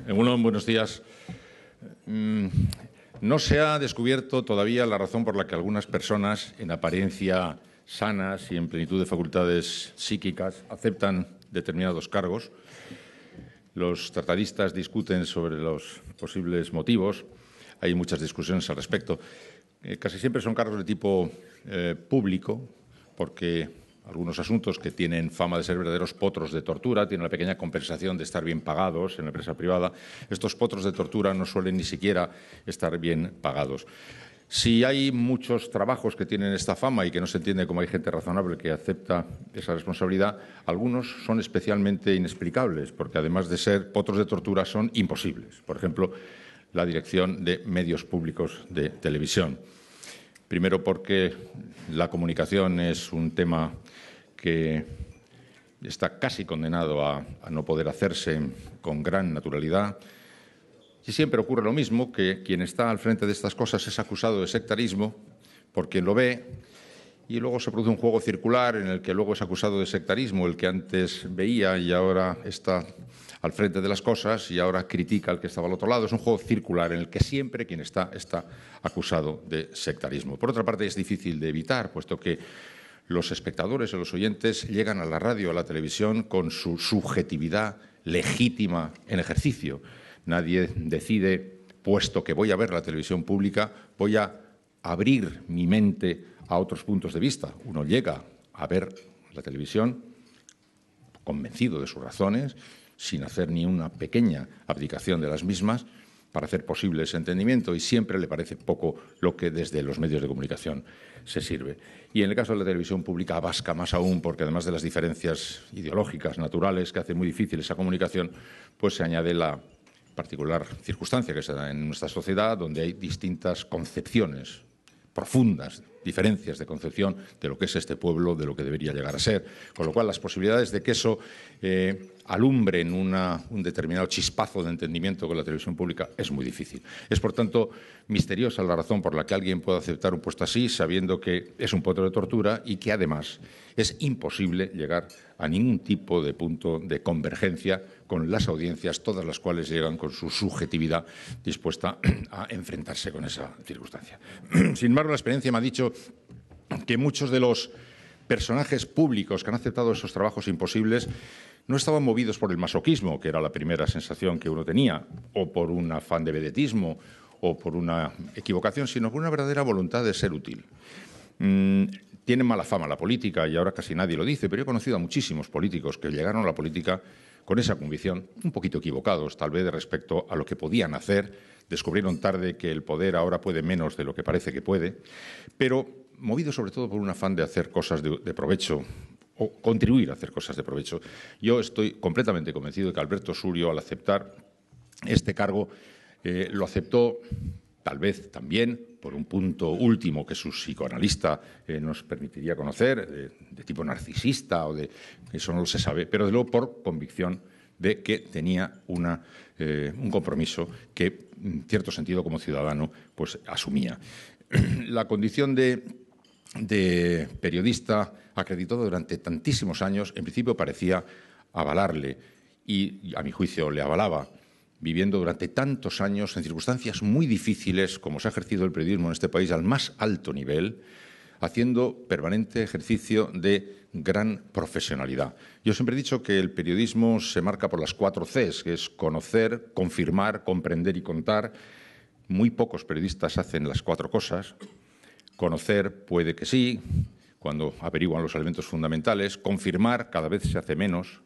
Buenos días. No se ha descubierto todavía la razón por la que algunas personas, en apariencia sanas y en plenitud de facultades psíquicas, aceptan determinados cargos. Los tratadistas discuten sobre los posibles motivos. Hay muchas discusiones al respecto. Casi siempre son cargos de tipo público, porque algunos asuntos que tienen fama de ser verdaderos potros de tortura tienen la pequeña compensación de estar bien pagados en la empresa privada. Estos potros de tortura no suelen ni siquiera estar bien pagados. Si hay muchos trabajos que tienen esta fama y que no se entiende cómo hay gente razonable que acepta esa responsabilidad, algunos son especialmente inexplicables, porque además de ser potros de tortura son imposibles. Por ejemplo, la dirección de medios públicos de televisión. Primero porque la comunicación es un tema que está casi condenado a no poder hacerse con gran naturalidad. Y siempre ocurre lo mismo, que quien está al frente de estas cosas es acusado de sectarismo por quien lo ve, y luego se produce un juego circular en el que luego es acusado de sectarismo el que antes veía y ahora está al frente de las cosas y ahora critica al que estaba al otro lado. Es un juego circular en el que siempre quien está acusado de sectarismo. Por otra parte, es difícil de evitar, puesto que los espectadores o los oyentes llegan a la radio o a la televisión con su subjetividad legítima en ejercicio. Nadie decide, puesto que voy a ver la televisión pública, voy a abrir mi mente a otros puntos de vista. Uno llega a ver la televisión convencido de sus razones, sin hacer ni una pequeña abdicación de las mismas, para hacer posible ese entendimiento, y siempre le parece poco lo que desde los medios de comunicación se sirve. Y en el caso de la televisión pública vasca más aún, porque además de las diferencias ideológicas naturales que hacen muy difícil esa comunicación, pues se añade la particular circunstancia que se da en nuestra sociedad, donde hay distintas concepciones profundas, diferencias de concepción de lo que es este pueblo, de lo que debería llegar a ser. Con lo cual, las posibilidades de que eso alumbren un determinado chispazo de entendimiento con la televisión pública es muy difícil. Es, por tanto, misteriosa la razón por la que alguien pueda aceptar un puesto así, sabiendo que es un potro de tortura y que, además, es imposible llegar a ningún tipo de punto de convergencia con las audiencias, todas las cuales llegan con su subjetividad dispuesta a enfrentarse con esa circunstancia. Sin embargo, la experiencia me ha dicho que muchos de los personajes públicos que han aceptado esos trabajos imposibles no estaban movidos por el masoquismo, que era la primera sensación que uno tenía, o por un afán de vedetismo, o por una equivocación, sino por una verdadera voluntad de ser útil. Tiene mala fama la política y ahora casi nadie lo dice, pero yo he conocido a muchísimos políticos que llegaron a la política con esa convicción, un poquito equivocados tal vez respecto a lo que podían hacer. Descubrieron tarde que el poder ahora puede menos de lo que parece que puede, pero movidos sobre todo por un afán de hacer cosas de provecho o contribuir a hacer cosas de provecho. Yo estoy completamente convencido de que Alberto Surio, al aceptar este cargo, lo aceptó tal vez también por un punto último que su psicoanalista nos permitiría conocer, de tipo narcisista o de eso no se sabe, pero desde luego por convicción de que tenía un compromiso que, en cierto sentido, como ciudadano, pues asumía. La condición de periodista acreditado durante tantísimos años, en principio parecía avalarle y, a mi juicio, le avalaba, viviendo durante tantos años en circunstancias muy difíciles, como se ha ejercido el periodismo en este país al más alto nivel, haciendo permanente ejercicio de gran profesionalidad. Yo siempre he dicho que el periodismo se marca por las 4 Cs, que es conocer, confirmar, comprender y contar. Muy pocos periodistas hacen las 4 cosas. Conocer puede que sí, cuando averiguan los elementos fundamentales. Confirmar cada vez se hace menos.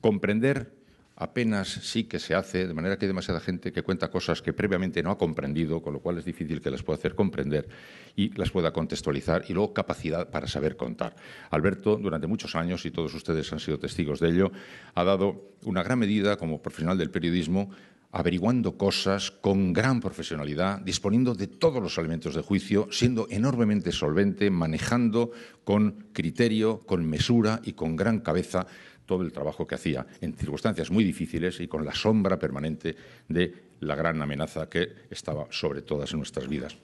Comprender apenas sí que se hace, de manera que hay demasiada gente que cuenta cosas que previamente no ha comprendido, con lo cual es difícil que las pueda hacer comprender y las pueda contextualizar, y luego capacidad para saber contar. Alberto, durante muchos años, y todos ustedes han sido testigos de ello, ha dado una gran medida como profesional del periodismo, averiguando cosas con gran profesionalidad, disponiendo de todos los elementos de juicio, siendo enormemente solvente, manejando con criterio, con mesura y con gran cabeza todo el trabajo que hacía en circunstancias muy difíciles y con la sombra permanente de la gran amenaza que estaba sobre todas nuestras vidas.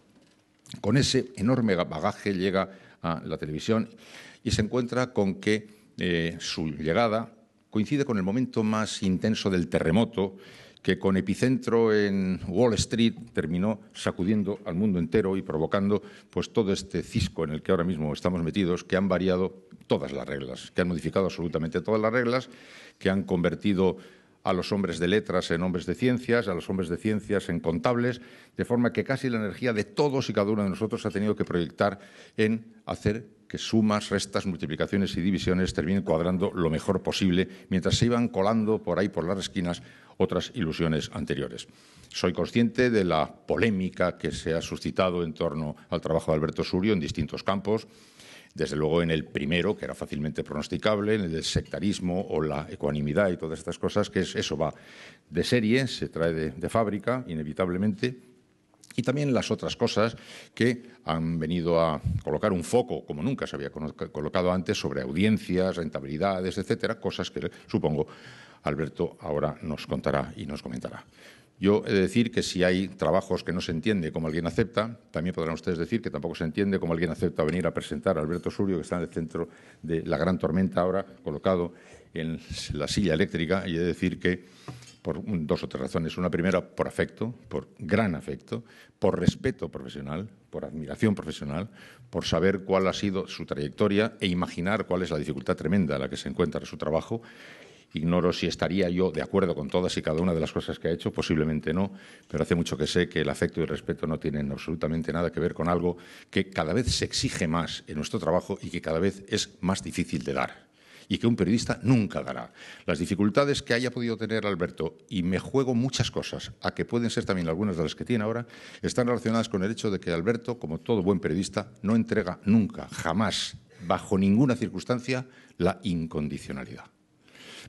Con ese enorme bagaje llega a la televisión y se encuentra con que su llegada coincide con el momento más intenso del terremoto que con epicentro en Wall Street terminó sacudiendo al mundo entero y provocando pues todo este cisco en el que ahora mismo estamos metidos, que han variado todas las reglas, que han modificado absolutamente todas las reglas, que han convertido a los hombres de letras en hombres de ciencias, a los hombres de ciencias en contables, de forma que casi la energía de todos y cada uno de nosotros ha tenido que proyectar en hacer que sumas, restas, multiplicaciones y divisiones terminen cuadrando lo mejor posible, mientras se iban colando por ahí, por las esquinas, otras ilusiones anteriores. Soy consciente de la polémica que se ha suscitado en torno al trabajo de Alberto Surio en distintos campos. Desde luego en el primero, que era fácilmente pronosticable, en el del sectarismo o la ecuanimidad y todas estas cosas, que eso va de serie, se trae de fábrica, inevitablemente. Y también las otras cosas que han venido a colocar un foco, como nunca se había colocado antes, sobre audiencias, rentabilidades, etcétera, cosas que, supongo, Alberto ahora nos contará y nos comentará. Yo he de decir que si hay trabajos que no se entiende cómo alguien acepta, también podrán ustedes decir que tampoco se entiende cómo alguien acepta venir a presentar a Alberto Surio, que está en el centro de la gran tormenta ahora, colocado en la silla eléctrica, y he de decir que por dos o tres razones. Una primera, por afecto, por gran afecto, por respeto profesional, por admiración profesional, por saber cuál ha sido su trayectoria e imaginar cuál es la dificultad tremenda en la que se encuentra su trabajo. Ignoro si estaría yo de acuerdo con todas y cada una de las cosas que ha hecho, posiblemente no, pero hace mucho que sé que el afecto y el respeto no tienen absolutamente nada que ver con algo que cada vez se exige más en nuestro trabajo y que cada vez es más difícil de dar, y que un periodista nunca dará. Las dificultades que haya podido tener Alberto, y me juego muchas cosas, a que pueden ser también algunas de las que tiene ahora, están relacionadas con el hecho de que Alberto, como todo buen periodista, no entrega nunca, jamás, bajo ninguna circunstancia, la incondicionalidad.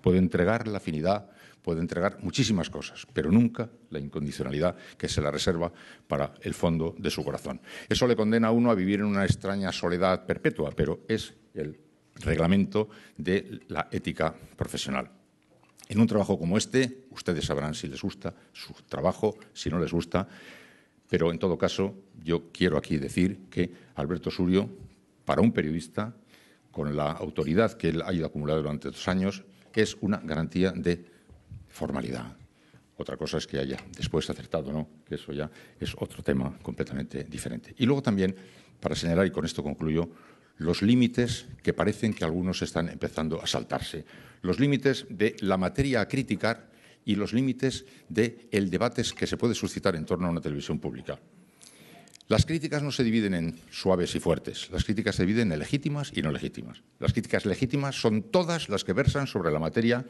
Puede entregar la afinidad, puede entregar muchísimas cosas, pero nunca la incondicionalidad que se la reserva para el fondo de su corazón. Eso le condena a uno a vivir en una extraña soledad perpetua, pero es el reglamento de la ética profesional. En un trabajo como este, ustedes sabrán si les gusta su trabajo, si no les gusta, pero en todo caso yo quiero aquí decir que Alberto Surio, para un periodista, con la autoridad que él ha ido acumulando durante 2 años, es una garantía de formalidad. Otra cosa es que haya después acertado, ¿no? Que eso ya es otro tema completamente diferente. Y luego también, para señalar, y con esto concluyo, los límites que parecen que algunos están empezando a saltarse. Los límites de la materia a criticar y los límites del debate que se puede suscitar en torno a una televisión pública. Las críticas no se dividen en suaves y fuertes. Las críticas se dividen en legítimas y no legítimas. Las críticas legítimas son todas las que versan sobre la materia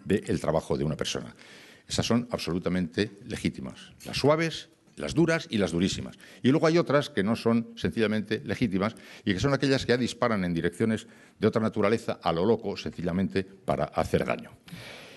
del trabajo de una persona. Esas son absolutamente legítimas. Las suaves, las duras y las durísimas. Y luego hay otras que no son sencillamente legítimas y que son aquellas que ya disparan en direcciones de otra naturaleza a lo loco, sencillamente para hacer daño.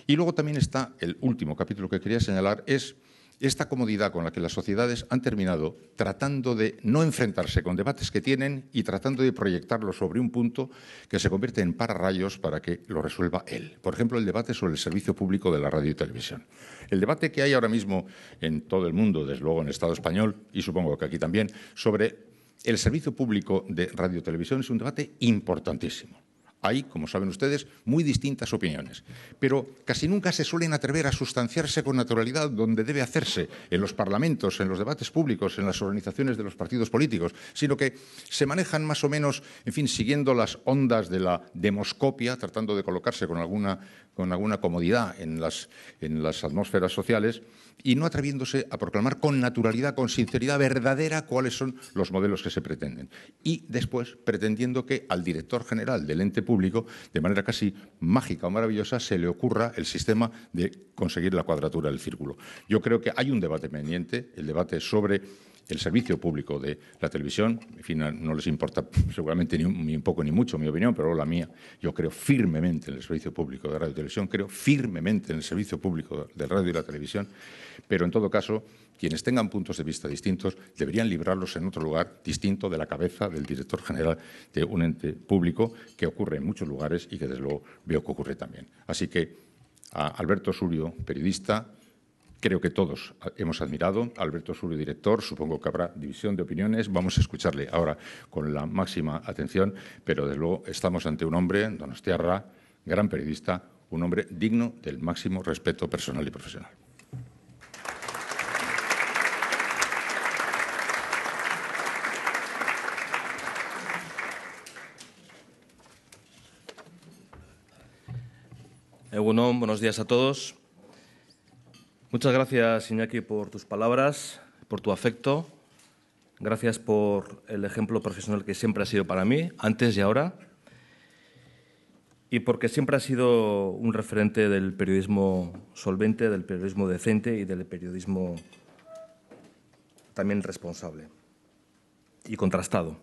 Y luego también está el último capítulo que quería señalar, es esta comodidad con la que las sociedades han terminado tratando de no enfrentarse con debates que tienen y tratando de proyectarlo sobre un punto que se convierte en pararrayos para que lo resuelva él. Por ejemplo, el debate sobre el servicio público de la radio y televisión. El debate que hay ahora mismo en todo el mundo, desde luego en el Estado español y supongo que aquí también, sobre el servicio público de radio y televisión es un debate importantísimo. Hay, como saben ustedes, muy distintas opiniones, pero casi nunca se suelen atrever a sustanciarse con naturalidad donde debe hacerse, en los parlamentos, en los debates públicos, en las organizaciones de los partidos políticos, sino que se manejan más o menos, en fin, siguiendo las ondas de la demoscopia, tratando de colocarse con alguna comodidad en las atmósferas sociales y no atreviéndose a proclamar con naturalidad, con sinceridad verdadera cuáles son los modelos que se pretenden. Y después pretendiendo que al director general del ente público, de manera casi mágica o maravillosa, se le ocurra el sistema de conseguir la cuadratura del círculo. Yo creo que hay un debate pendiente, el debate sobre el servicio público de la televisión. En fin, no les importa seguramente ni un poco ni mucho mi opinión, pero la mía, yo creo firmemente en el servicio público de radio y televisión, creo firmemente en el servicio público del radio y la televisión, pero en todo caso, quienes tengan puntos de vista distintos deberían librarlos en otro lugar distinto de la cabeza del director general de un ente público, que ocurre en muchos lugares y que desde luego veo que ocurre también. Así que a Alberto Surio, periodista, creo que todos hemos admirado a Alberto Surio, director. Supongo que habrá división de opiniones. Vamos a escucharle ahora con la máxima atención, pero desde luego estamos ante un hombre, donostiarra, gran periodista, un hombre digno del máximo respeto personal y profesional. Egunon, buenos días a todos. Muchas gracias, Iñaki, por tus palabras, por tu afecto. Gracias por el ejemplo profesional que siempre ha sido para mí, antes y ahora. Y porque siempre has sido un referente del periodismo solvente, del periodismo decente y del periodismo también responsable y contrastado.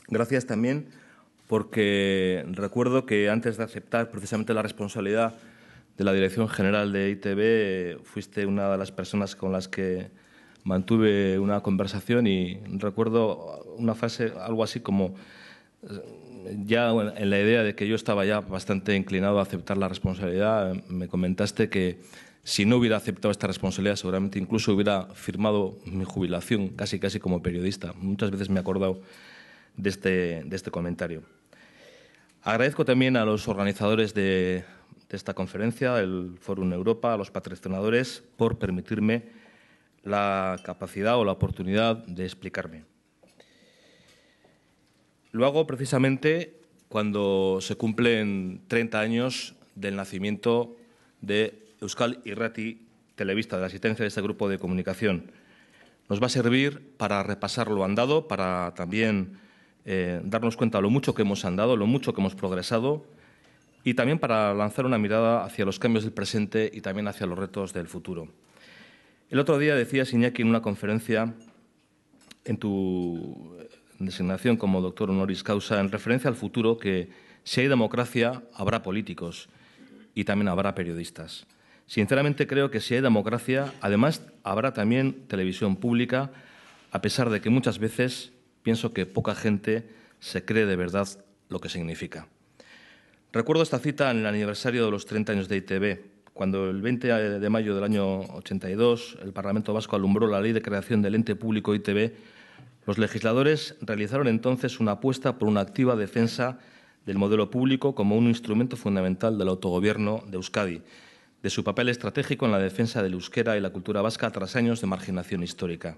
Gracias también porque recuerdo que antes de aceptar precisamente la responsabilidad de la Dirección General de ITV, fuiste una de las personas con las que mantuve una conversación y recuerdo una frase, algo así como ya en la idea de que yo estaba ya bastante inclinado a aceptar la responsabilidad, me comentaste que si no hubiera aceptado esta responsabilidad, seguramente incluso hubiera firmado mi jubilación casi como periodista. Muchas veces me he acordado de este comentario. Agradezco también a los organizadores de esta conferencia, el Fórum Europa, a los patrocinadores, por permitirme la capacidad o la oportunidad de explicarme. Lo hago precisamente cuando se cumplen 30 años del nacimiento de Euskal Irrati Telebista, de la asistencia de este grupo de comunicación. Nos va a servir para repasar lo andado, para también darnos cuenta de lo mucho que hemos andado, lo mucho que hemos progresado y también para lanzar una mirada hacia los cambios del presente y también hacia los retos del futuro. El otro día decías, Iñaki, en una conferencia, en tu designación como doctor honoris causa, en referencia al futuro, que si hay democracia, habrá políticos y también habrá periodistas. Sinceramente creo que si hay democracia, además habrá también televisión pública, a pesar de que muchas veces pienso que poca gente se cree de verdad lo que significa. Recuerdo esta cita en el aniversario de los 30 años de ITV, cuando el 20 de mayo del año 82 el Parlamento Vasco alumbró la ley de creación del ente público ITV. Los legisladores realizaron entonces una apuesta por una activa defensa del modelo público como un instrumento fundamental del autogobierno de Euskadi, de su papel estratégico en la defensa del euskera y la cultura vasca tras años de marginación histórica.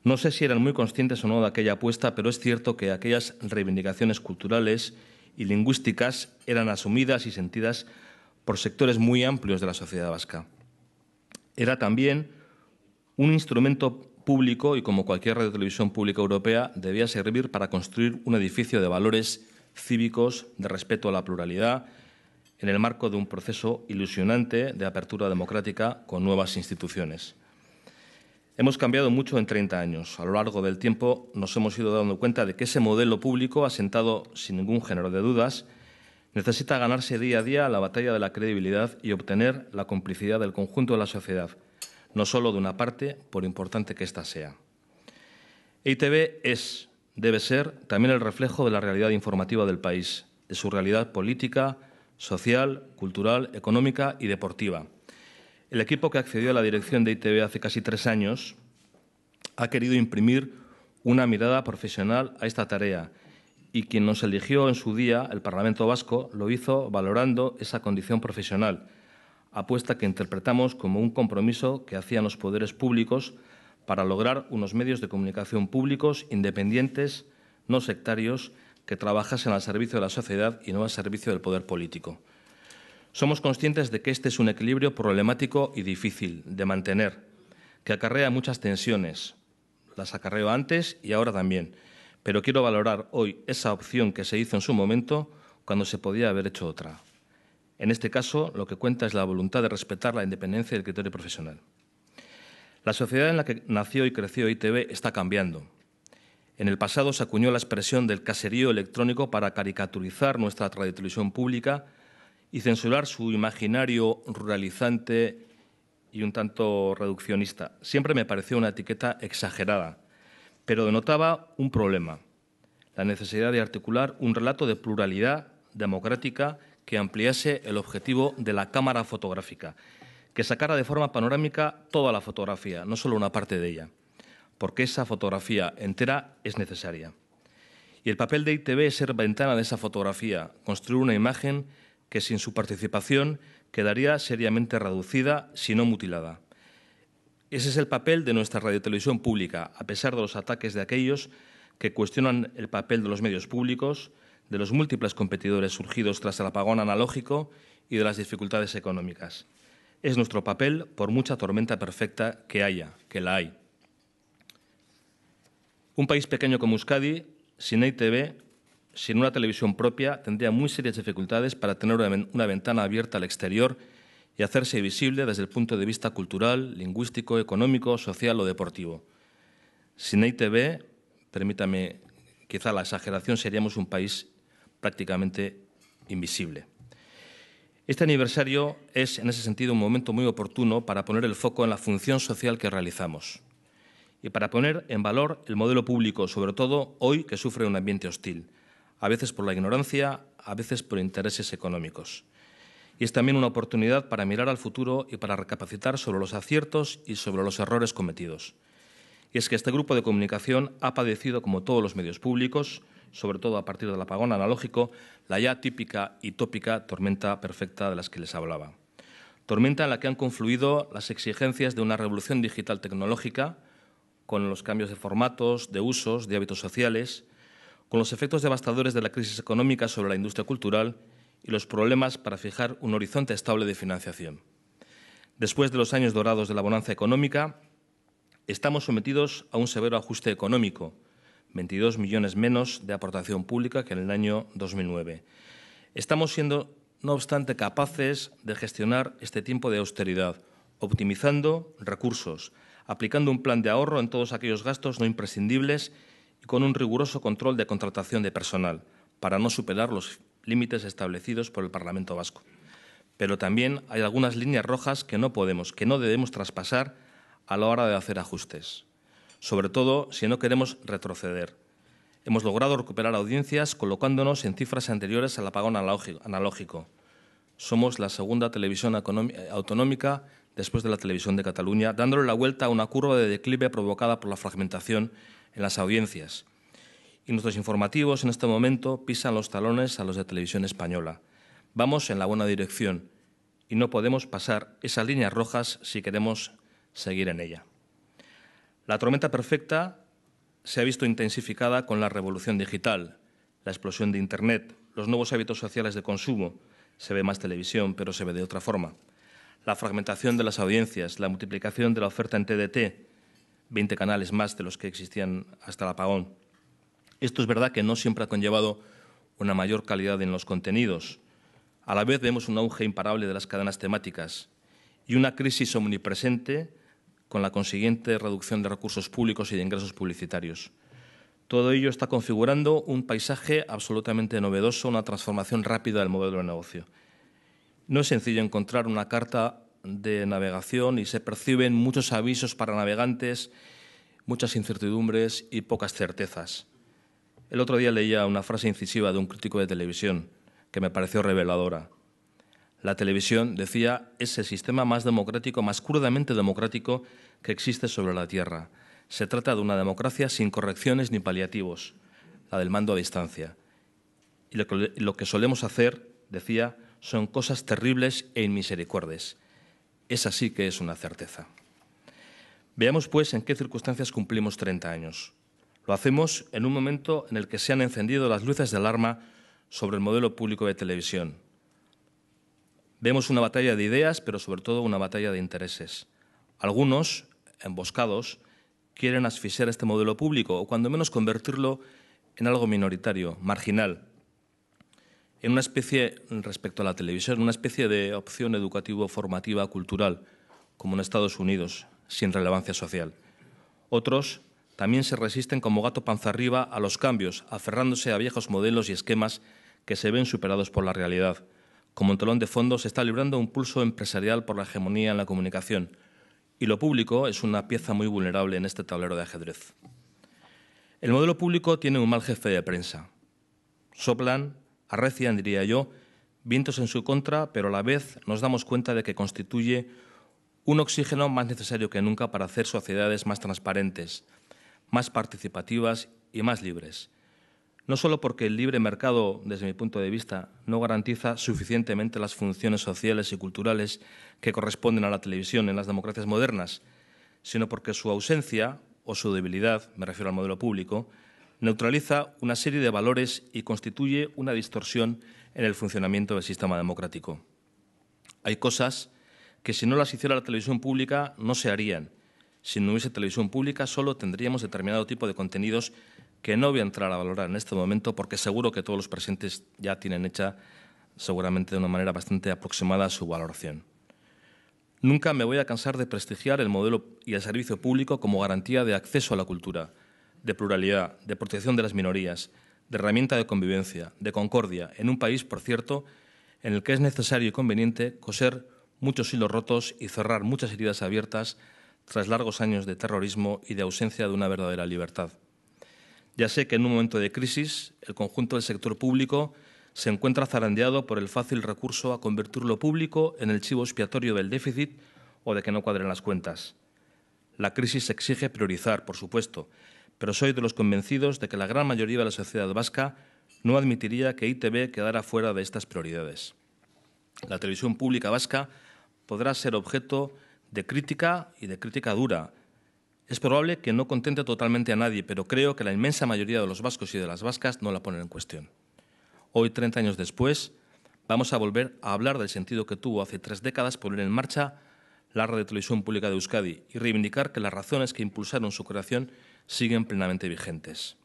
No sé si eran muy conscientes o no de aquella apuesta, pero es cierto que aquellas reivindicaciones culturales y lingüísticas eran asumidas y sentidas por sectores muy amplios de la sociedad vasca. Era también un instrumento público y, como cualquier radiotelevisión pública europea, debía servir para construir un edificio de valores cívicos, de respeto a la pluralidad, en el marco de un proceso ilusionante de apertura democrática con nuevas instituciones. Hemos cambiado mucho en 30 años. A lo largo del tiempo nos hemos ido dando cuenta de que ese modelo público, asentado sin ningún género de dudas, necesita ganarse día a día la batalla de la credibilidad y obtener la complicidad del conjunto de la sociedad, no solo de una parte, por importante que ésta sea. ITV debe ser también el reflejo de la realidad informativa del país, de su realidad política, social, cultural, económica y deportiva. El equipo que accedió a la dirección de ITV hace casi 3 años ha querido imprimir una mirada profesional a esta tarea y quien nos eligió en su día, el Parlamento Vasco, lo hizo valorando esa condición profesional, apuesta que interpretamos como un compromiso que hacían los poderes públicos para lograr unos medios de comunicación públicos, independientes, no sectarios, que trabajasen al servicio de la sociedad y no al servicio del poder político. Somos conscientes de que este es un equilibrio problemático y difícil de mantener, que acarrea muchas tensiones. Las acarreó antes y ahora también, pero quiero valorar hoy esa opción que se hizo en su momento cuando se podía haber hecho otra. En este caso, lo que cuenta es la voluntad de respetar la independencia del criterio profesional. La sociedad en la que nació y creció ITV está cambiando. En el pasado se acuñó la expresión del caserío electrónico para caricaturizar nuestra radiotelevisión pública y censurar su imaginario ruralizante y un tanto reduccionista. Siempre me pareció una etiqueta exagerada, pero denotaba un problema, la necesidad de articular un relato de pluralidad democrática que ampliase el objetivo de la cámara fotográfica, que sacara de forma panorámica toda la fotografía, no solo una parte de ella, porque esa fotografía entera es necesaria. Y el papel de ITV es ser ventana de esa fotografía, construir una imagen que sin su participación quedaría seriamente reducida, si no mutilada. Ese es el papel de nuestra radiotelevisión pública, a pesar de los ataques de aquellos que cuestionan el papel de los medios públicos, de los múltiples competidores surgidos tras el apagón analógico y de las dificultades económicas. Es nuestro papel, por mucha tormenta perfecta que haya, que la hay. Un país pequeño como Euskadi, sin EITB, sin una televisión propia, tendría muy serias dificultades para tener una ventana abierta al exterior y hacerse visible desde el punto de vista cultural, lingüístico, económico, social o deportivo. Sin EITB, permítame, quizá la exageración, seríamos un país prácticamente invisible. Este aniversario es, en ese sentido, un momento muy oportuno para poner el foco en la función social que realizamos y para poner en valor el modelo público, sobre todo hoy que sufre un ambiente hostil, a veces por la ignorancia, a veces por intereses económicos. Y es también una oportunidad para mirar al futuro y para recapacitar sobre los aciertos y sobre los errores cometidos. Y es que este grupo de comunicación ha padecido, como todos los medios públicos, sobre todo a partir del apagón analógico, la ya típica y tópica tormenta perfecta de las que les hablaba. Tormenta en la que han confluido las exigencias de una revolución digital tecnológica, con los cambios de formatos, de usos, de hábitos sociales, con los efectos devastadores de la crisis económica sobre la industria cultural y los problemas para fijar un horizonte estable de financiación. Después de los años dorados de la bonanza económica, estamos sometidos a un severo ajuste económico, 22 millones menos de aportación pública que en el año 2009. Estamos siendo, no obstante, capaces de gestionar este tiempo de austeridad, optimizando recursos, aplicando un plan de ahorro en todos aquellos gastos no imprescindibles y con un riguroso control de contratación de personal, para no superar los límites establecidos por el Parlamento Vasco. Pero también hay algunas líneas rojas que no debemos traspasar a la hora de hacer ajustes, sobre todo si no queremos retroceder. Hemos logrado recuperar audiencias colocándonos en cifras anteriores al apagón analógico. Somos la segunda televisión autonómica después de la televisión de Cataluña, dándole la vuelta a una curva de declive provocada por la fragmentación en las audiencias. Y nuestros informativos en este momento pisan los talones a los de Televisión Española. Vamos en la buena dirección y no podemos pasar esas líneas rojas si queremos seguir en ella. La tormenta perfecta se ha visto intensificada con la revolución digital, la explosión de Internet, los nuevos hábitos sociales de consumo. Se ve más televisión, pero se ve de otra forma. La fragmentación de las audiencias, la multiplicación de la oferta en TDT, 20 canales más de los que existían hasta el apagón. Esto es verdad que no siempre ha conllevado una mayor calidad en los contenidos. A la vez vemos un auge imparable de las cadenas temáticas y una crisis omnipresente con la consiguiente reducción de recursos públicos y de ingresos publicitarios. Todo ello está configurando un paisaje absolutamente novedoso, una transformación rápida del modelo de negocio. No es sencillo encontrar una carta de navegación y se perciben muchos avisos para navegantes, muchas incertidumbres y pocas certezas. El otro día leía una frase incisiva de un crítico de televisión que me pareció reveladora. La televisión, decía, es el sistema más democrático, más crudamente democrático que existe sobre la Tierra. Se trata de una democracia sin correcciones ni paliativos, la del mando a distancia. Y lo que solemos hacer, decía, son cosas terribles e inmisericordes. Esa sí que es una certeza. Veamos, pues, en qué circunstancias cumplimos 30 años. Lo hacemos en un momento en el que se han encendido las luces de alarma sobre el modelo público de televisión. Vemos una batalla de ideas, pero sobre todo una batalla de intereses. Algunos, emboscados, quieren asfixiar este modelo público o cuando menos convertirlo en algo minoritario, marginal, en una especie, respecto a la televisión, una especie de opción educativo-formativa cultural, como en Estados Unidos, sin relevancia social. Otros también se resisten como gato panza arriba a los cambios, aferrándose a viejos modelos y esquemas que se ven superados por la realidad. Como en telón de fondo se está librando un pulso empresarial por la hegemonía en la comunicación, y lo público es una pieza muy vulnerable en este tablero de ajedrez. El modelo público tiene un mal jefe de prensa. Soplan, arrecian, diría yo, vientos en su contra, pero a la vez nos damos cuenta de que constituye un oxígeno más necesario que nunca para hacer sociedades más transparentes, más participativas y más libres. No solo porque el libre mercado, desde mi punto de vista, no garantiza suficientemente las funciones sociales y culturales que corresponden a la televisión en las democracias modernas, sino porque su ausencia o su debilidad, me refiero al modelo público, neutraliza una serie de valores y constituye una distorsión en el funcionamiento del sistema democrático. Hay cosas que si no las hiciera la televisión pública no se harían. Si no hubiese televisión pública solo tendríamos determinado tipo de contenidos que no voy a entrar a valorar en este momento porque seguro que todos los presentes ya tienen hecha seguramente de una manera bastante aproximada su valoración. Nunca me voy a cansar de prestigiar el modelo y el servicio público como garantía de acceso a la cultura, de pluralidad, de protección de las minorías, de herramienta de convivencia, de concordia, en un país, por cierto, en el que es necesario y conveniente coser muchos hilos rotos y cerrar muchas heridas abiertas tras largos años de terrorismo y de ausencia de una verdadera libertad. Ya sé que en un momento de crisis el conjunto del sector público se encuentra zarandeado por el fácil recurso a convertir lo público en el chivo expiatorio del déficit o de que no cuadren las cuentas. La crisis exige priorizar, por supuesto, pero soy de los convencidos de que la gran mayoría de la sociedad vasca no admitiría que ITV quedara fuera de estas prioridades. La televisión pública vasca podrá ser objeto de crítica y de crítica dura. Es probable que no contente totalmente a nadie, pero creo que la inmensa mayoría de los vascos y de las vascas no la ponen en cuestión. Hoy, 30 años después, vamos a volver a hablar del sentido que tuvo hace 3 décadas poner en marcha la radiotelevisión pública de Euskadi y reivindicar que las razones que impulsaron su creación siguen plenamente vigentes.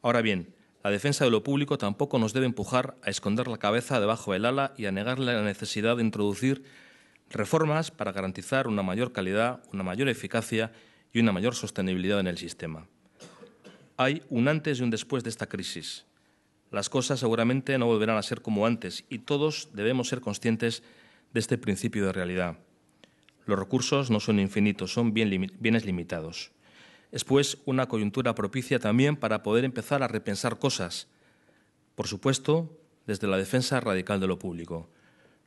Ahora bien, la defensa de lo público tampoco nos debe empujar a esconder la cabeza debajo del ala y a negarle la necesidad de introducir reformas para garantizar una mayor calidad, una mayor eficacia y una mayor sostenibilidad en el sistema. Hay un antes y un después de esta crisis. Las cosas seguramente no volverán a ser como antes y todos debemos ser conscientes de este principio de realidad. Los recursos no son infinitos, son bienes limitados. Es pues una coyuntura propicia también para poder empezar a repensar cosas. Por supuesto, desde la defensa radical de lo público.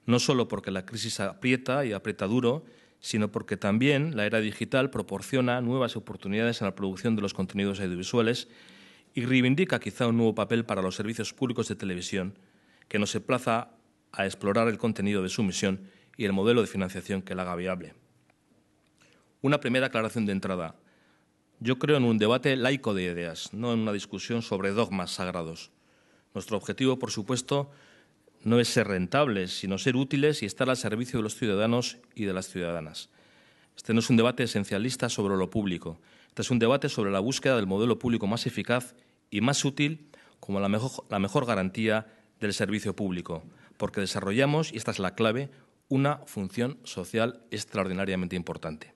No solo porque la crisis aprieta y aprieta duro, sino porque también la era digital proporciona nuevas oportunidades en la producción de los contenidos audiovisuales y reivindica quizá un nuevo papel para los servicios públicos de televisión que nos emplaza a explorar el contenido de su misión y el modelo de financiación que la haga viable. Una primera aclaración de entrada. Yo creo en un debate laico de ideas, no en una discusión sobre dogmas sagrados. Nuestro objetivo, por supuesto, no es ser rentables, sino ser útiles y estar al servicio de los ciudadanos y de las ciudadanas. Este no es un debate esencialista sobre lo público. Este es un debate sobre la búsqueda del modelo público más eficaz y más útil como la mejor garantía del servicio público, porque desarrollamos, y esta es la clave, una función social extraordinariamente importante.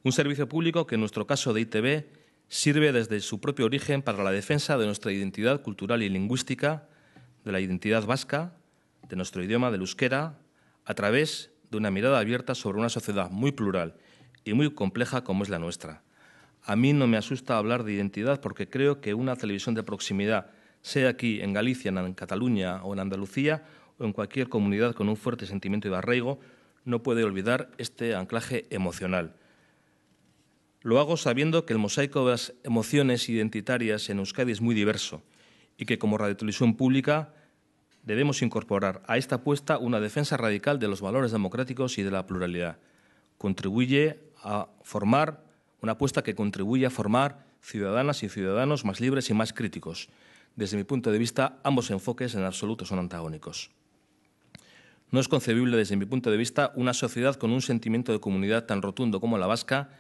Un servicio público que, en nuestro caso de ITV, sirve desde su propio origen para la defensa de nuestra identidad cultural y lingüística, de la identidad vasca, de nuestro idioma, del euskera, a través de una mirada abierta sobre una sociedad muy plural y muy compleja como es la nuestra. A mí no me asusta hablar de identidad porque creo que una televisión de proximidad, sea aquí en Galicia, en Cataluña o en Andalucía o en cualquier comunidad con un fuerte sentimiento de arraigo, no puede olvidar este anclaje emocional. Lo hago sabiendo que el mosaico de las emociones identitarias en Euskadi es muy diverso y que como radiotelevisión pública debemos incorporar a esta apuesta una defensa radical de los valores democráticos y de la pluralidad. Una apuesta que contribuye a formar ciudadanas y ciudadanos más libres y más críticos. Desde mi punto de vista, ambos enfoques en absoluto son antagónicos. No es concebible, desde mi punto de vista, una sociedad con un sentimiento de comunidad tan rotundo como la vasca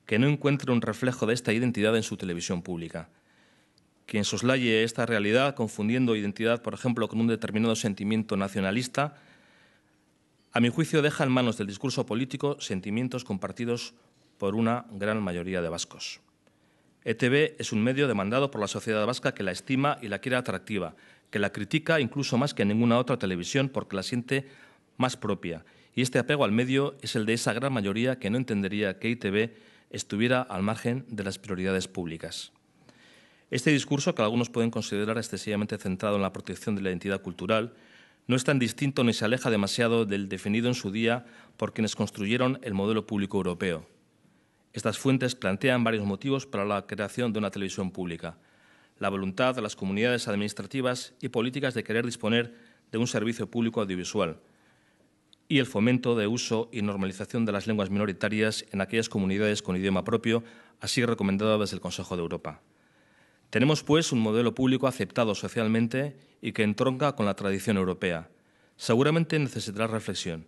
que no encuentre un reflejo de esta identidad en su televisión pública. Quien soslaye esta realidad, confundiendo identidad, por ejemplo, con un determinado sentimiento nacionalista, a mi juicio deja en manos del discurso político sentimientos compartidos por una gran mayoría de vascos. ETV es un medio demandado por la sociedad vasca que la estima y la quiere atractiva, que la critica incluso más que ninguna otra televisión porque la siente más propia. Y este apego al medio es el de esa gran mayoría que no entendería que ITV estuviera al margen de las prioridades públicas. Este discurso, que algunos pueden considerar excesivamente centrado en la protección de la identidad cultural, no es tan distinto ni se aleja demasiado del definido en su día por quienes construyeron el modelo público europeo. Estas fuentes plantean varios motivos para la creación de una televisión pública. La voluntad de las comunidades administrativas y políticas de querer disponer de un servicio público audiovisual y el fomento de uso y normalización de las lenguas minoritarias en aquellas comunidades con idioma propio, así recomendado desde el Consejo de Europa. Tenemos, pues, un modelo público aceptado socialmente y que entronca con la tradición europea. Seguramente necesitará reflexión,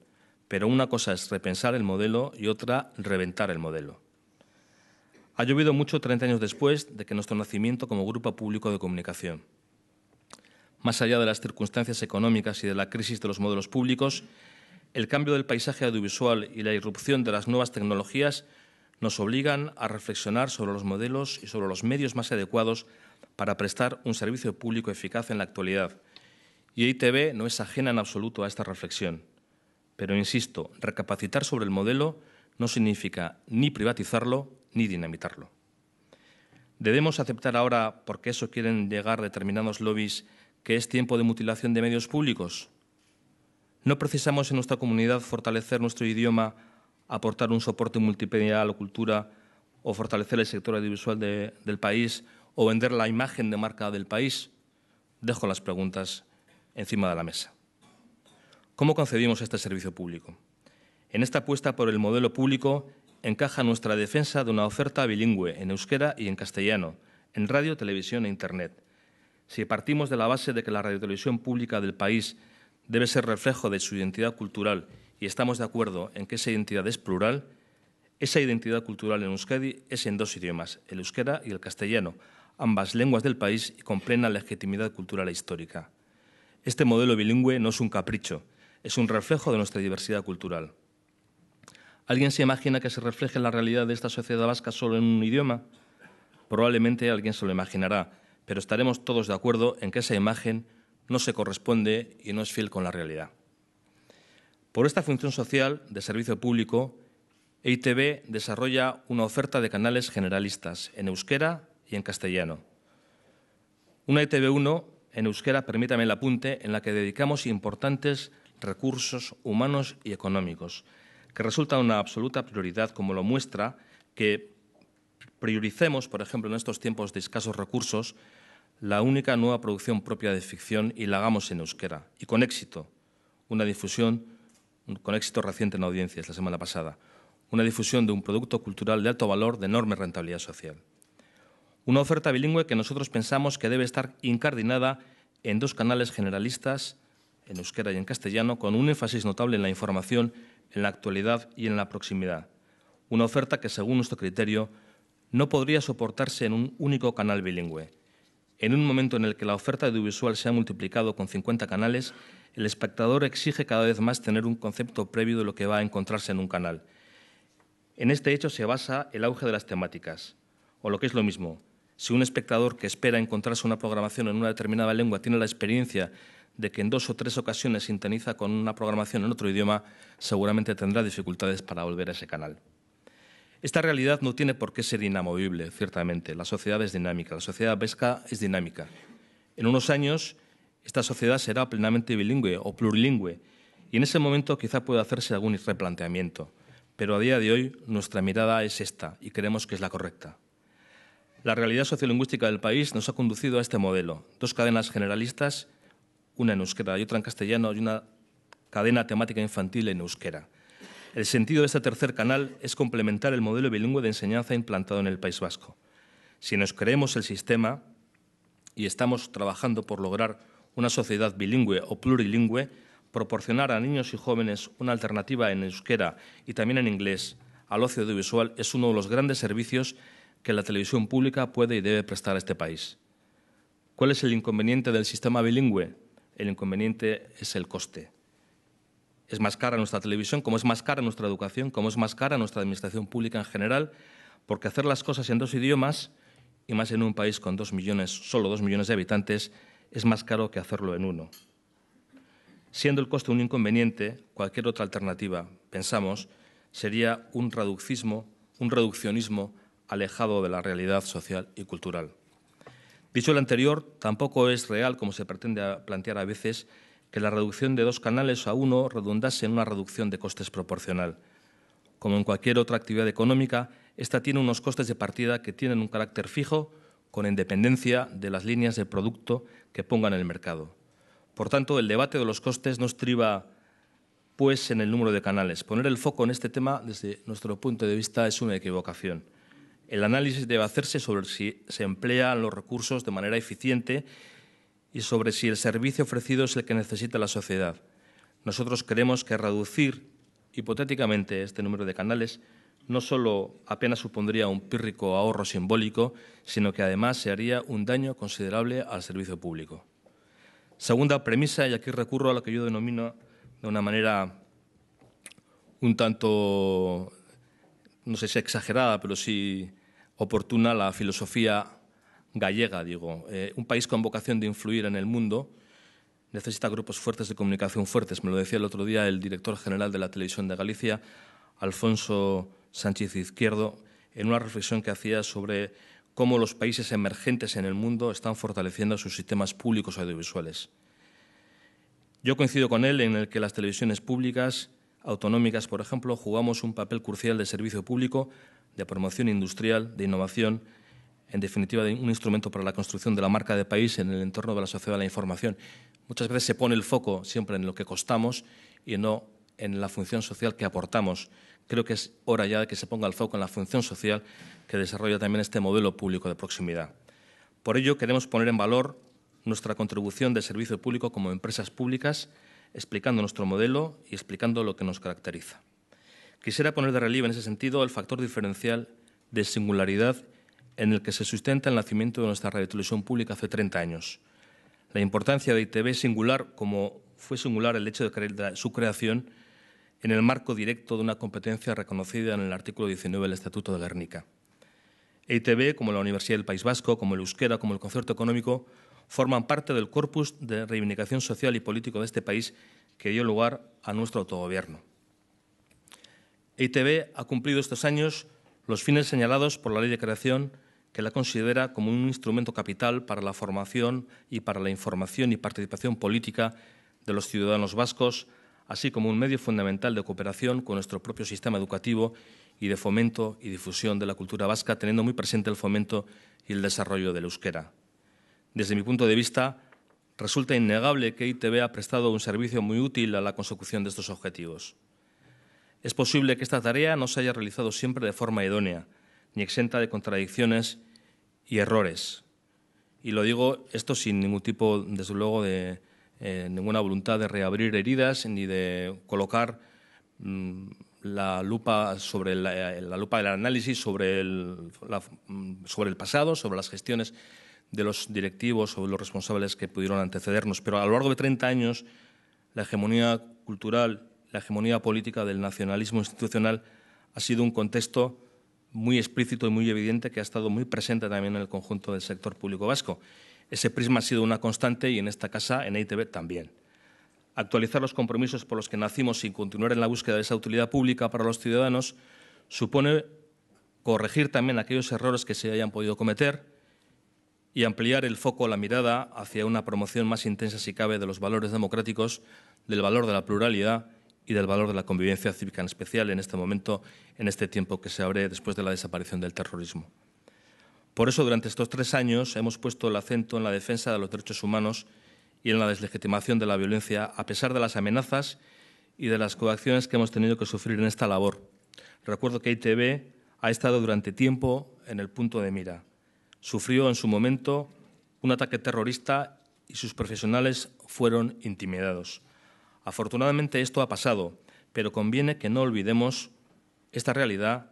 pero una cosa es repensar el modelo y otra reventar el modelo. Ha llovido mucho 30 años después de que nuestro nacimiento como grupo público de comunicación. Más allá de las circunstancias económicas y de la crisis de los modelos públicos, el cambio del paisaje audiovisual y la irrupción de las nuevas tecnologías nos obligan a reflexionar sobre los modelos y sobre los medios más adecuados para prestar un servicio público eficaz en la actualidad. Y EITB no es ajena en absoluto a esta reflexión. Pero, insisto, recapacitar sobre el modelo no significa ni privatizarlo ni dinamitarlo. ¿Debemos aceptar ahora, porque eso quieren llegar determinados lobbies, que es tiempo de mutilación de medios públicos? ¿No precisamos en nuestra comunidad fortalecer nuestro idioma, aportar un soporte multimedia a la cultura o fortalecer el sector audiovisual del país o vender la imagen de marca del país? Dejo las preguntas encima de la mesa. ¿Cómo concebimos este servicio público? En esta apuesta por el modelo público encaja nuestra defensa de una oferta bilingüe en euskera y en castellano, en radio, televisión e Internet. Si partimos de la base de que la radiotelevisión pública del país debe ser reflejo de su identidad cultural y estamos de acuerdo en que esa identidad es plural, esa identidad cultural en Euskadi es en dos idiomas, el euskera y el castellano, ambas lenguas del país y con plena legitimidad cultural e histórica. Este modelo bilingüe no es un capricho, es un reflejo de nuestra diversidad cultural. ¿Alguien se imagina que se refleje la realidad de esta sociedad vasca solo en un idioma? Probablemente alguien se lo imaginará, pero estaremos todos de acuerdo en que esa imagen no se corresponde y no es fiel con la realidad. Por esta función social de servicio público, EITB desarrolla una oferta de canales generalistas en euskera y en castellano. Una ETV1 en euskera, permítame el apunte, en la que dedicamos importantes recursos humanos y económicos, que resulta una absoluta prioridad, como lo muestra que prioricemos, por ejemplo, en estos tiempos de escasos recursos, la única nueva producción propia de ficción y la hagamos en euskera, y con éxito, una difusión, con éxito reciente en audiencias la semana pasada, una difusión de un producto cultural de alto valor de enorme rentabilidad social. Una oferta bilingüe que nosotros pensamos que debe estar incardinada en dos canales generalistas, en euskera y en castellano, con un énfasis notable en la información, en la actualidad y en la proximidad. Una oferta que, según nuestro criterio, no podría soportarse en un único canal bilingüe. En un momento en el que la oferta audiovisual se ha multiplicado con 50 canales, el espectador exige cada vez más tener un concepto previo de lo que va a encontrarse en un canal. En este hecho se basa el auge de las temáticas, o lo que es lo mismo, si un espectador que espera encontrarse una programación en una determinada lengua tiene la experiencia de que en 2 o 3 ocasiones sintoniza con una programación en otro idioma, seguramente tendrá dificultades para volver a ese canal. Esta realidad no tiene por qué ser inamovible, ciertamente. La sociedad es dinámica, la sociedad vasca es dinámica. En unos años, esta sociedad será plenamente bilingüe o plurilingüe y en ese momento quizá pueda hacerse algún replanteamiento. Pero a día de hoy nuestra mirada es esta y creemos que es la correcta. La realidad sociolingüística del país nos ha conducido a este modelo. 2 cadenas generalistas, una en euskera y otra en castellano, y una cadena temática infantil en euskera. El sentido de este tercer canal es complementar el modelo bilingüe de enseñanza implantado en el País Vasco. Si nos creemos el sistema y estamos trabajando por lograr una sociedad bilingüe o plurilingüe, proporcionar a niños y jóvenes una alternativa en euskera y también en inglés al ocio audiovisual es uno de los grandes servicios que la televisión pública puede y debe prestar a este país. ¿Cuál es el inconveniente del sistema bilingüe? El inconveniente es el coste. Es más cara nuestra televisión, como es más cara nuestra educación, como es más cara nuestra administración pública en general, porque hacer las cosas en 2 idiomas, y más en un país con solo 2 millones de habitantes, es más caro que hacerlo en 1. Siendo el coste un inconveniente, cualquier otra alternativa, pensamos, sería un reduccionismo alejado de la realidad social y cultural. Dicho lo anterior, tampoco es real, como se pretende plantear a veces, que la reducción de 2 canales a 1 redundase en una reducción de costes proporcional. Como en cualquier otra actividad económica, esta tiene unos costes de partida que tienen un carácter fijo, con independencia de las líneas de producto que pongan en el mercado. Por tanto, el debate de los costes no estriba, pues, en el número de canales. Poner el foco en este tema, desde nuestro punto de vista, es una equivocación. El análisis debe hacerse sobre si se emplean los recursos de manera eficiente y sobre si el servicio ofrecido es el que necesita la sociedad. Nosotros creemos que reducir hipotéticamente este número de canales no solo apenas supondría un pírrico ahorro simbólico, sino que además se haría un daño considerable al servicio público. Segunda premisa, y aquí recurro a lo que yo denomino de una manera un tanto, no sé si exagerada, pero sí oportuna, la filosofía gallega, digo. Un país con vocación de influir en el mundo necesita grupos fuertes de comunicación fuertes. Me lo decía el otro día el director general de la Televisión de Galicia, Alfonso Sánchez Izquierdo, en una reflexión que hacía sobre cómo los países emergentes en el mundo están fortaleciendo sus sistemas públicos audiovisuales. Yo coincido con él en el que las televisiones públicas, autonómicas, por ejemplo, jugamos un papel crucial de servicio público, de promoción industrial, de innovación, en definitiva, de un instrumento para la construcción de la marca de país en el entorno de la sociedad de la información. Muchas veces se pone el foco siempre en lo que costamos y no en la función social que aportamos. Creo que es hora ya de que se ponga el foco en la función social que desarrolla también este modelo público de proximidad. Por ello, queremos poner en valor nuestra contribución de servicio público como empresas públicas, explicando nuestro modelo y explicando lo que nos caracteriza. Quisiera poner de relieve en ese sentido el factor diferencial de singularidad en el que se sustenta el nacimiento de nuestra radiotelevisión pública hace 30 años. La importancia de ITV es singular, como fue singular el hecho de su creación en el marco directo de una competencia reconocida en el artículo 19 del Estatuto de Gernika. EITB, como la Universidad del País Vasco, como el euskera, como el concierto económico, forman parte del corpus de reivindicación social y político de este país que dio lugar a nuestro autogobierno. EITB ha cumplido estos años los fines señalados por la Ley de Creación, que la considera como un instrumento capital para la formación y para la información y participación política de los ciudadanos vascos, así como un medio fundamental de cooperación con nuestro propio sistema educativo y de fomento y difusión de la cultura vasca, teniendo muy presente el fomento y el desarrollo del euskera. Desde mi punto de vista, resulta innegable que EITB ha prestado un servicio muy útil a la consecución de estos objetivos. Es posible que esta tarea no se haya realizado siempre de forma idónea, ni exenta de contradicciones y errores. Y lo digo esto sin ningún tipo, desde luego, de ninguna voluntad de reabrir heridas ni de colocar la lupa sobre la lupa del análisis sobre el pasado, sobre las gestiones de los directivos o de los responsables que pudieron antecedernos. Pero a lo largo de 30 años, la hegemonía cultural, la hegemonía política del nacionalismo institucional ha sido un contexto muy explícito y muy evidente que ha estado muy presente también en el conjunto del sector público vasco. Ese prisma ha sido una constante y en esta casa, en EITB, también. Actualizar los compromisos por los que nacimos y continuar en la búsqueda de esa utilidad pública para los ciudadanos supone corregir también aquellos errores que se hayan podido cometer y ampliar el foco, la mirada hacia una promoción más intensa, si cabe, de los valores democráticos, del valor de la pluralidad y del valor de la convivencia cívica, en especial en este momento, en este tiempo que se abre después de la desaparición del terrorismo. Por eso, durante estos 3 años, hemos puesto el acento en la defensa de los derechos humanos y en la deslegitimación de la violencia, a pesar de las amenazas y de las coacciones que hemos tenido que sufrir en esta labor. Recuerdo que EITB ha estado durante tiempo en el punto de mira. Sufrió en su momento un ataque terrorista y sus profesionales fueron intimidados. Afortunadamente esto ha pasado, pero conviene que no olvidemos esta realidad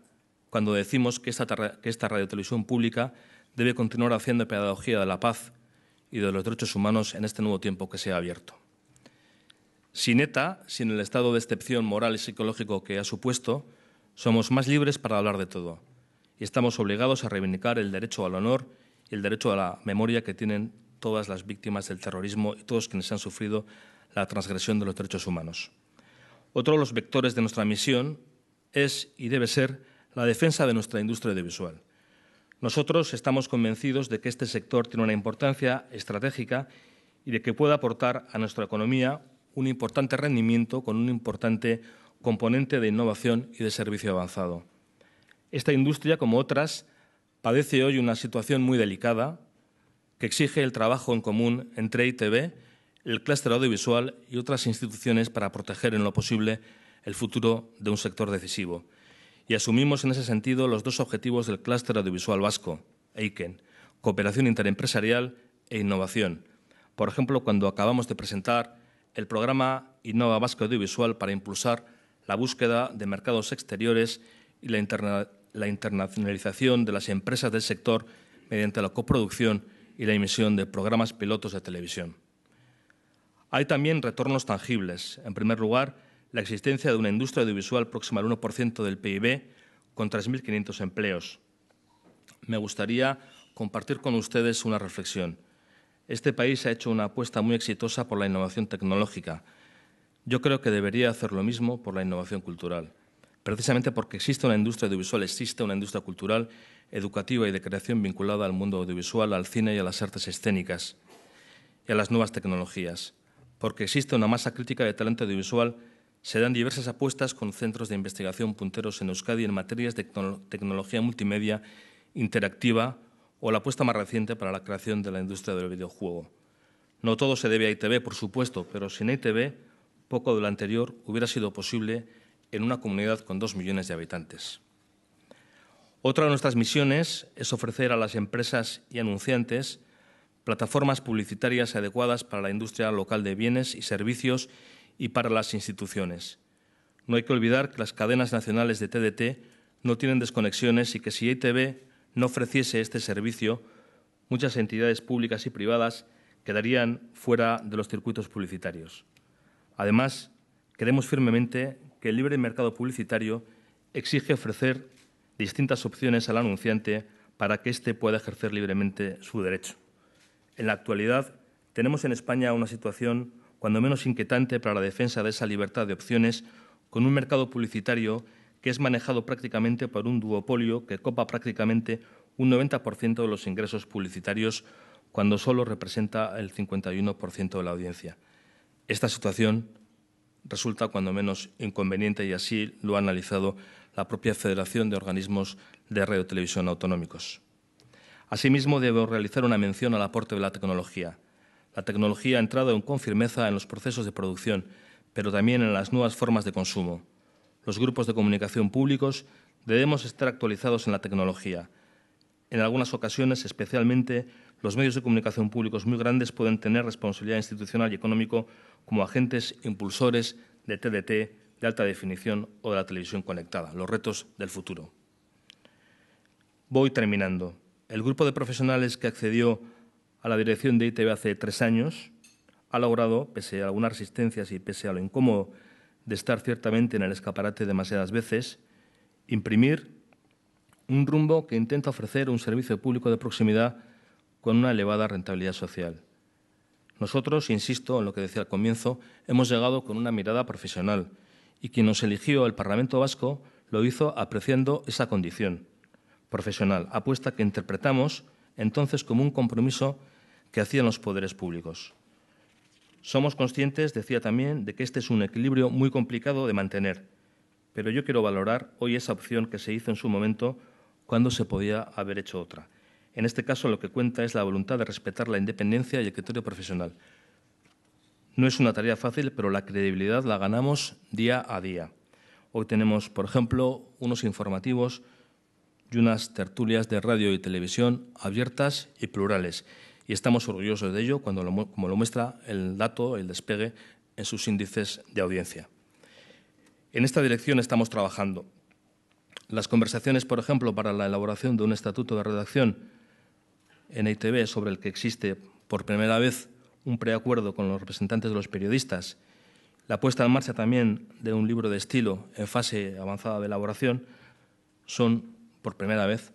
cuando decimos que esta radiotelevisión pública debe continuar haciendo pedagogía de la paz y de los derechos humanos en este nuevo tiempo que se ha abierto. Sin ETA, sin el estado de excepción moral y psicológico que ha supuesto, somos más libres para hablar de todo y estamos obligados a reivindicar el derecho al honor y el derecho a la memoria que tienen todas las víctimas del terrorismo y todos quienes han sufrido la transgresión de los derechos humanos. Otro de los vectores de nuestra misión es y debe ser la defensa de nuestra industria audiovisual. Nosotros estamos convencidos de que este sector tiene una importancia estratégica y de que puede aportar a nuestra economía un importante rendimiento con un importante componente de innovación y de servicio avanzado. Esta industria, como otras, padece hoy una situación muy delicada que exige el trabajo en común entre EITB, el clúster audiovisual y otras instituciones para proteger en lo posible el futuro de un sector decisivo. y asumimos en ese sentido los dos objetivos del Clúster Audiovisual Vasco, EIKEN, cooperación interempresarial e innovación. Por ejemplo, cuando acabamos de presentar el programa Innova Vasco Audiovisual para impulsar la búsqueda de mercados exteriores y la internacionalización de las empresas del sector mediante la coproducción y la emisión de programas pilotos de televisión. Hay también retornos tangibles. En primer lugar, la existencia de una industria audiovisual próxima al 1% del PIB, con 3.500 empleos. Me gustaría compartir con ustedes una reflexión. Este país ha hecho una apuesta muy exitosa por la innovación tecnológica. Yo creo que debería hacer lo mismo por la innovación cultural. Precisamente porque existe una industria audiovisual, existe una industria cultural, educativa y de creación vinculada al mundo audiovisual, al cine y a las artes escénicas y a las nuevas tecnologías. Porque existe una masa crítica de talento audiovisual, se dan diversas apuestas con centros de investigación punteros en Euskadi en materias de tecnología multimedia interactiva o la apuesta más reciente para la creación de la industria del videojuego. No todo se debe a ITV, por supuesto, pero sin ITV, poco de lo anterior hubiera sido posible en una comunidad con 2 millones de habitantes. Otra de nuestras misiones es ofrecer a las empresas y anunciantes plataformas publicitarias adecuadas para la industria local de bienes y servicios y para las instituciones. No hay que olvidar que las cadenas nacionales de TDT no tienen desconexiones y que si ITV no ofreciese este servicio, muchas entidades públicas y privadas quedarían fuera de los circuitos publicitarios. Además, creemos firmemente que el libre mercado publicitario exige ofrecer distintas opciones al anunciante para que éste pueda ejercer libremente su derecho. En la actualidad, tenemos en España una situación cuando menos inquietante para la defensa de esa libertad de opciones, con un mercado publicitario que es manejado prácticamente por un duopolio que copa prácticamente un 90% de los ingresos publicitarios, cuando solo representa el 51% de la audiencia. Esta situación resulta cuando menos inconveniente y así lo ha analizado la propia Federación de Organismos de Radio y Televisión Autonómicos. Asimismo, debo realizar una mención al aporte de la tecnología. La tecnología ha entrado con firmeza en los procesos de producción, pero también en las nuevas formas de consumo. Los grupos de comunicación públicos debemos estar actualizados en la tecnología. En algunas ocasiones, especialmente, los medios de comunicación públicos muy grandes pueden tener responsabilidad institucional y económica como agentes impulsores de TDT, de alta definición o de la televisión conectada, los retos del futuro. Voy terminando. El grupo de profesionales que accedió a la dirección de ITV hace 3 años ha logrado, pese a algunas resistencias y pese a lo incómodo de estar ciertamente en el escaparate demasiadas veces, imprimir un rumbo que intenta ofrecer un servicio público de proximidad con una elevada rentabilidad social. Nosotros, insisto en lo que decía al comienzo, hemos llegado con una mirada profesional y quien nos eligió el Parlamento Vasco lo hizo apreciando esa condición profesional, apuesta que interpretamos entonces como un compromiso que hacían los poderes públicos. Somos conscientes, decía también, de que este es un equilibrio muy complicado de mantener, pero yo quiero valorar hoy esa opción que se hizo en su momento cuando se podía haber hecho otra. En este caso, lo que cuenta es la voluntad de respetar la independencia y el criterio profesional. No es una tarea fácil, pero la credibilidad la ganamos día a día. Hoy tenemos, por ejemplo, unos informativos y unas tertulias de radio y televisión abiertas y plurales. Y estamos orgullosos de ello, como lo muestra el dato, el despegue en sus índices de audiencia. En esta dirección estamos trabajando. Las conversaciones, por ejemplo, para la elaboración de un estatuto de redacción en ITV, sobre el que existe por primera vez un preacuerdo con los representantes de los periodistas, la puesta en marcha también de un libro de estilo en fase avanzada de elaboración, son, por primera vez,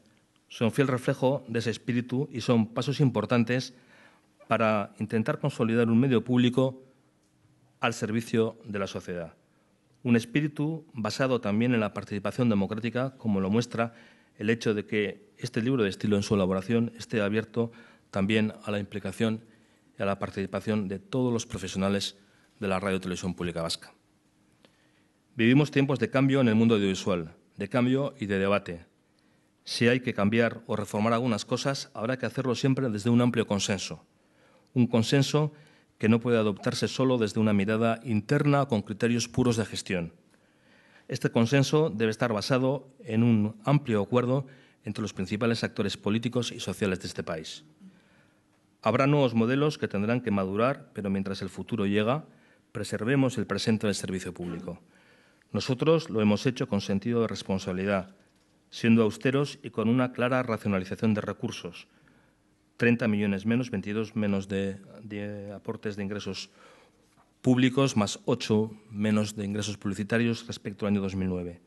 son fiel reflejo de ese espíritu y son pasos importantes para intentar consolidar un medio público al servicio de la sociedad. Un espíritu basado también en la participación democrática, como lo muestra el hecho de que este libro de estilo en su elaboración esté abierto también a la implicación y a la participación de todos los profesionales de la radio y televisión pública vasca. Vivimos tiempos de cambio en el mundo audiovisual, de cambio y de debate. Si hay que cambiar o reformar algunas cosas, habrá que hacerlo siempre desde un amplio consenso. Un consenso que no puede adoptarse solo desde una mirada interna con criterios puros de gestión. Este consenso debe estar basado en un amplio acuerdo entre los principales actores políticos y sociales de este país. Habrá nuevos modelos que tendrán que madurar, pero mientras el futuro llega, preservemos el presente del servicio público. Nosotros lo hemos hecho con sentido de responsabilidad, siendo austeros y con una clara racionalización de recursos. 30 millones menos, 22 menos de aportes de ingresos públicos, más 8 menos de ingresos publicitarios respecto al año 2009.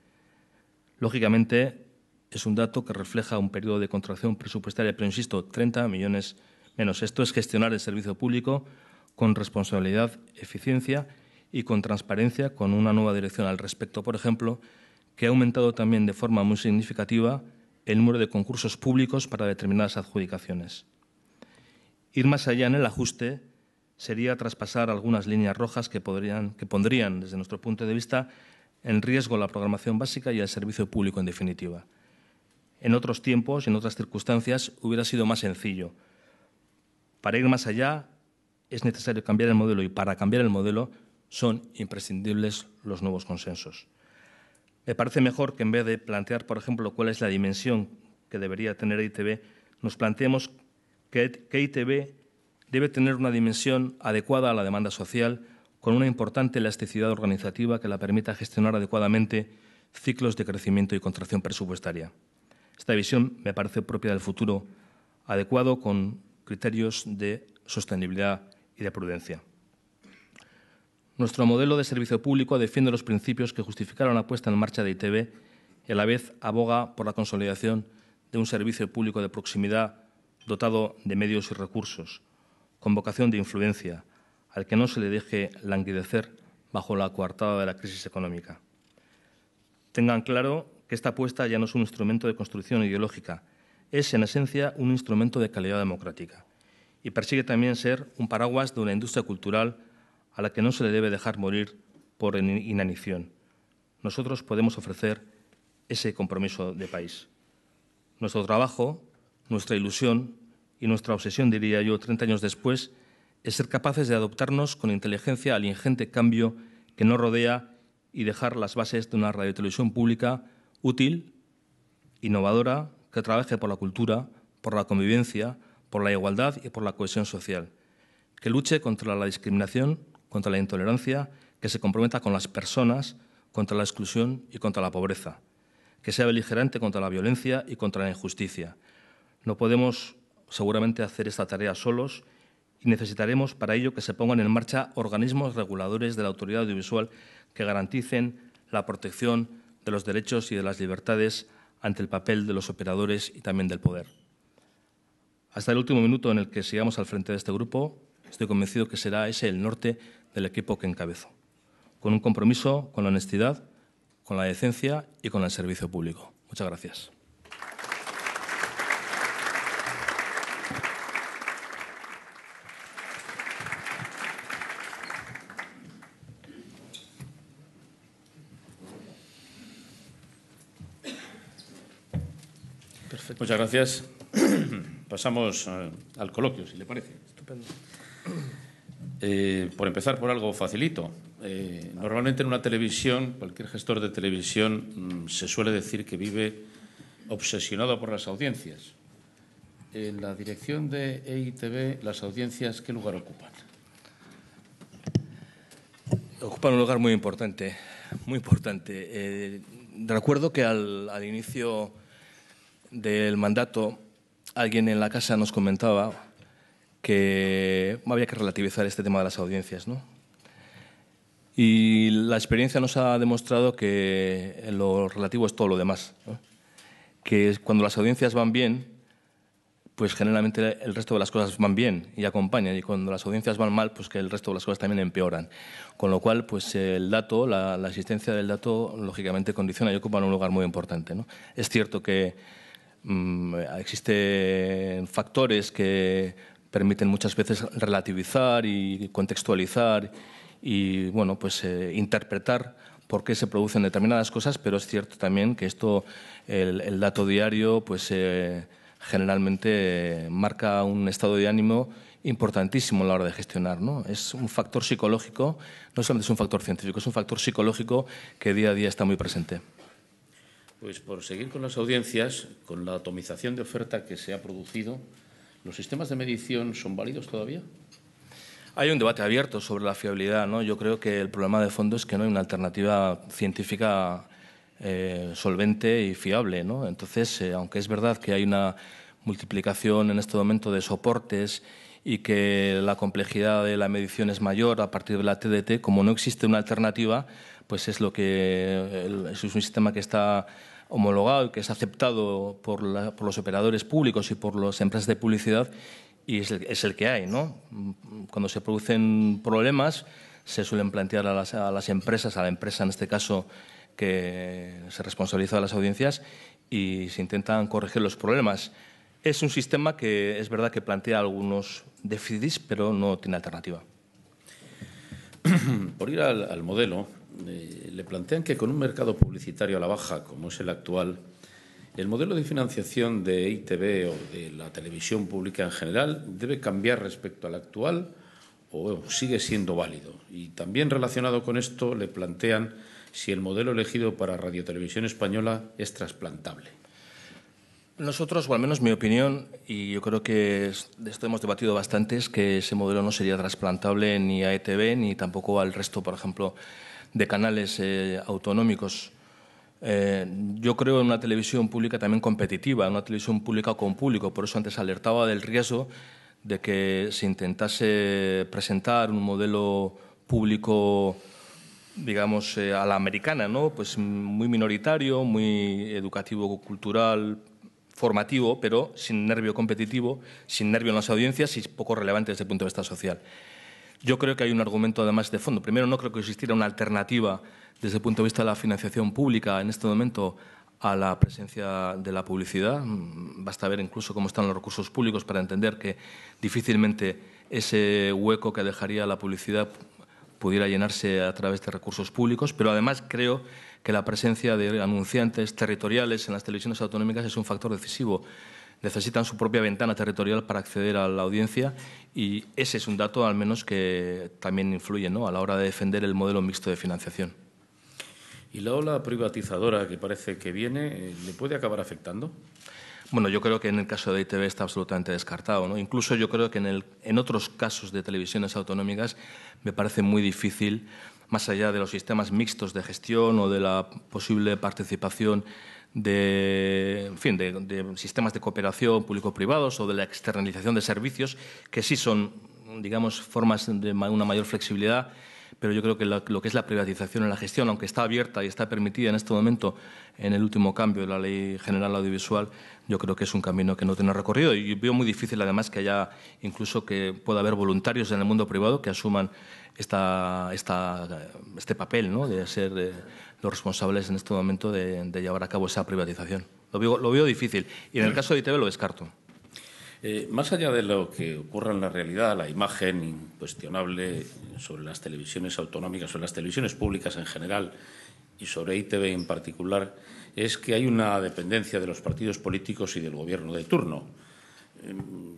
Lógicamente, es un dato que refleja un periodo de contracción presupuestaria, pero insisto, 30 millones menos. Esto es gestionar el servicio público con responsabilidad, eficiencia y con transparencia, con una nueva dirección al respecto. Por ejemplo, que ha aumentado también de forma muy significativa el número de concursos públicos para determinadas adjudicaciones. Ir más allá en el ajuste sería traspasar algunas líneas rojas que pondrían, desde nuestro punto de vista, en riesgo la programación básica y el servicio público en definitiva. En otros tiempos y en otras circunstancias hubiera sido más sencillo. Para ir más allá es necesario cambiar el modelo y para cambiar el modelo son imprescindibles los nuevos consensos. Me parece mejor que en vez de plantear, por ejemplo, cuál es la dimensión que debería tener EITB, nos planteemos que EITB debe tener una dimensión adecuada a la demanda social, con una importante elasticidad organizativa que la permita gestionar adecuadamente ciclos de crecimiento y contracción presupuestaria. Esta visión me parece propia del futuro, adecuado con criterios de sostenibilidad y de prudencia. Nuestro modelo de servicio público defiende los principios que justificaron la puesta en marcha de EITB y a la vez aboga por la consolidación de un servicio público de proximidad dotado de medios y recursos, con vocación de influencia, al que no se le deje languidecer bajo la coartada de la crisis económica. Tengan claro que esta apuesta ya no es un instrumento de construcción ideológica, es en esencia un instrumento de calidad democrática y persigue también ser un paraguas de una industria cultural a la que no se le debe dejar morir por inanición. Nosotros podemos ofrecer ese compromiso de país. Nuestro trabajo, nuestra ilusión y nuestra obsesión, diría yo, 30 años después, es ser capaces de adaptarnos con inteligencia al ingente cambio que nos rodea y dejar las bases de una radiotelevisión pública útil, innovadora, que trabaje por la cultura, por la convivencia, por la igualdad y por la cohesión social, que luche contra la discriminación, contra la intolerancia, que se comprometa con las personas, contra la exclusión y contra la pobreza, que sea beligerante contra la violencia y contra la injusticia. No podemos seguramente hacer esta tarea solos y necesitaremos para ello que se pongan en marcha organismos reguladores de la autoridad audiovisual que garanticen la protección de los derechos y de las libertades ante el papel de los operadores y también del poder. Hasta el último minuto en el que sigamos al frente de este grupo, estoy convencido que será ese el norte del equipo que encabezo, con un compromiso con la honestidad, con la decencia y con el servicio público. Muchas gracias. Perfecto. Muchas gracias. Pasamos al coloquio, si le parece. Estupendo. Por empezar por algo facilito. Normalmente en una televisión, cualquier gestor de televisión se suele decir que vive obsesionado por las audiencias. En la dirección de EITB, ¿las audiencias qué lugar ocupan? Ocupan un lugar muy importante, muy importante. Recuerdo que al inicio del mandato alguien en la casa nos comentaba que había que relativizar este tema de las audiencias, ¿no? Y la experiencia nos ha demostrado que lo relativo es todo lo demás, ¿no? Que cuando las audiencias van bien, pues generalmente el resto de las cosas van bien y acompañan, y cuando las audiencias van mal, pues que el resto de las cosas también empeoran. Con lo cual, pues el dato, la existencia del dato, lógicamente condiciona y ocupa un lugar muy importante, ¿no? Es cierto que existen factores que permiten muchas veces relativizar y contextualizar y, bueno, pues interpretar por qué se producen determinadas cosas, pero es cierto también que esto, el dato diario, pues generalmente marca un estado de ánimo importantísimo a la hora de gestionar, ¿no? Es un factor psicológico, no solamente es un factor científico, es un factor psicológico que día a día está muy presente. Pues por seguir con las audiencias, con la atomización de oferta que se ha producido, ¿los sistemas de medición son válidos todavía? Hay un debate abierto sobre la fiabilidad, ¿no? Yo creo que el problema de fondo es que no hay una alternativa científica solvente y fiable, ¿no? Entonces, aunque es verdad que hay una multiplicación en este momento de soportes y que la complejidad de la medición es mayor a partir de la TDT, como no existe una alternativa, pues es un sistema que está homologado y que es aceptado por los operadores públicos y por las empresas de publicidad, y es el que hay, ¿no? Cuando se producen problemas, se suelen plantear a las empresas, a la empresa en este caso, que se responsabiliza de las audiencias, y se intentan corregir los problemas. Es un sistema que es verdad que plantea algunos déficits, pero no tiene alternativa. Por ir al modelo, le plantean que con un mercado publicitario a la baja, como es el actual, el modelo de financiación de EITV o de la televisión pública en general debe cambiar respecto al actual o sigue siendo válido. Y también relacionado con esto le plantean si el modelo elegido para Radio Televisión Española es trasplantable. Nosotros, o al menos mi opinión, y yo creo que de esto hemos debatido bastante, es que ese modelo no sería trasplantable ni a ETV ni tampoco al resto, por ejemplo, de canales autonómicos. Yo creo en una televisión pública también competitiva, una televisión pública con público. Por eso antes alertaba del riesgo de que se intentase presentar un modelo público, digamos, a la americana, ¿no? Pues muy minoritario, muy educativo, cultural, formativo, pero sin nervio competitivo, sin nervio en las audiencias y poco relevante desde el punto de vista social. Yo creo que hay un argumento además de fondo. Primero, no creo que existiera una alternativa desde el punto de vista de la financiación pública en este momento a la presencia de la publicidad. Basta ver incluso cómo están los recursos públicos para entender que difícilmente ese hueco que dejaría la publicidad pudiera llenarse a través de recursos públicos, pero además creo que la presencia de anunciantes territoriales en las televisiones autonómicas es un factor decisivo. Necesitan su propia ventana territorial para acceder a la audiencia, y ese es un dato al menos que también influye, ¿no?, a la hora de defender el modelo mixto de financiación. ¿Y la ola privatizadora que parece que viene le puede acabar afectando? Bueno, yo creo que en el caso de ITV está absolutamente descartado, ¿no? Incluso yo creo que en otros casos de televisiones autonómicas me parece muy difícil, más allá de los sistemas mixtos de gestión o de la posible participación de sistemas de cooperación público-privados o de la externalización de servicios, que sí son, digamos, formas de una mayor flexibilidad. Pero yo creo que lo que es la privatización en la gestión, aunque está abierta y está permitida en este momento en el último cambio de la Ley General Audiovisual, yo creo que es un camino que no tiene recorrido. Y veo muy difícil, además, que haya incluso que pueda haber voluntarios en el mundo privado que asuman este papel, ¿no?, de ser los responsables en este momento de llevar a cabo esa privatización. Lo veo difícil. Y en el caso de ITV lo descarto. Más allá de lo que ocurra en la realidad, la imagen incuestionable sobre las televisiones autonómicas, sobre las televisiones públicas en general y sobre ITV en particular, es que hay una dependencia de los partidos políticos y del Gobierno de turno.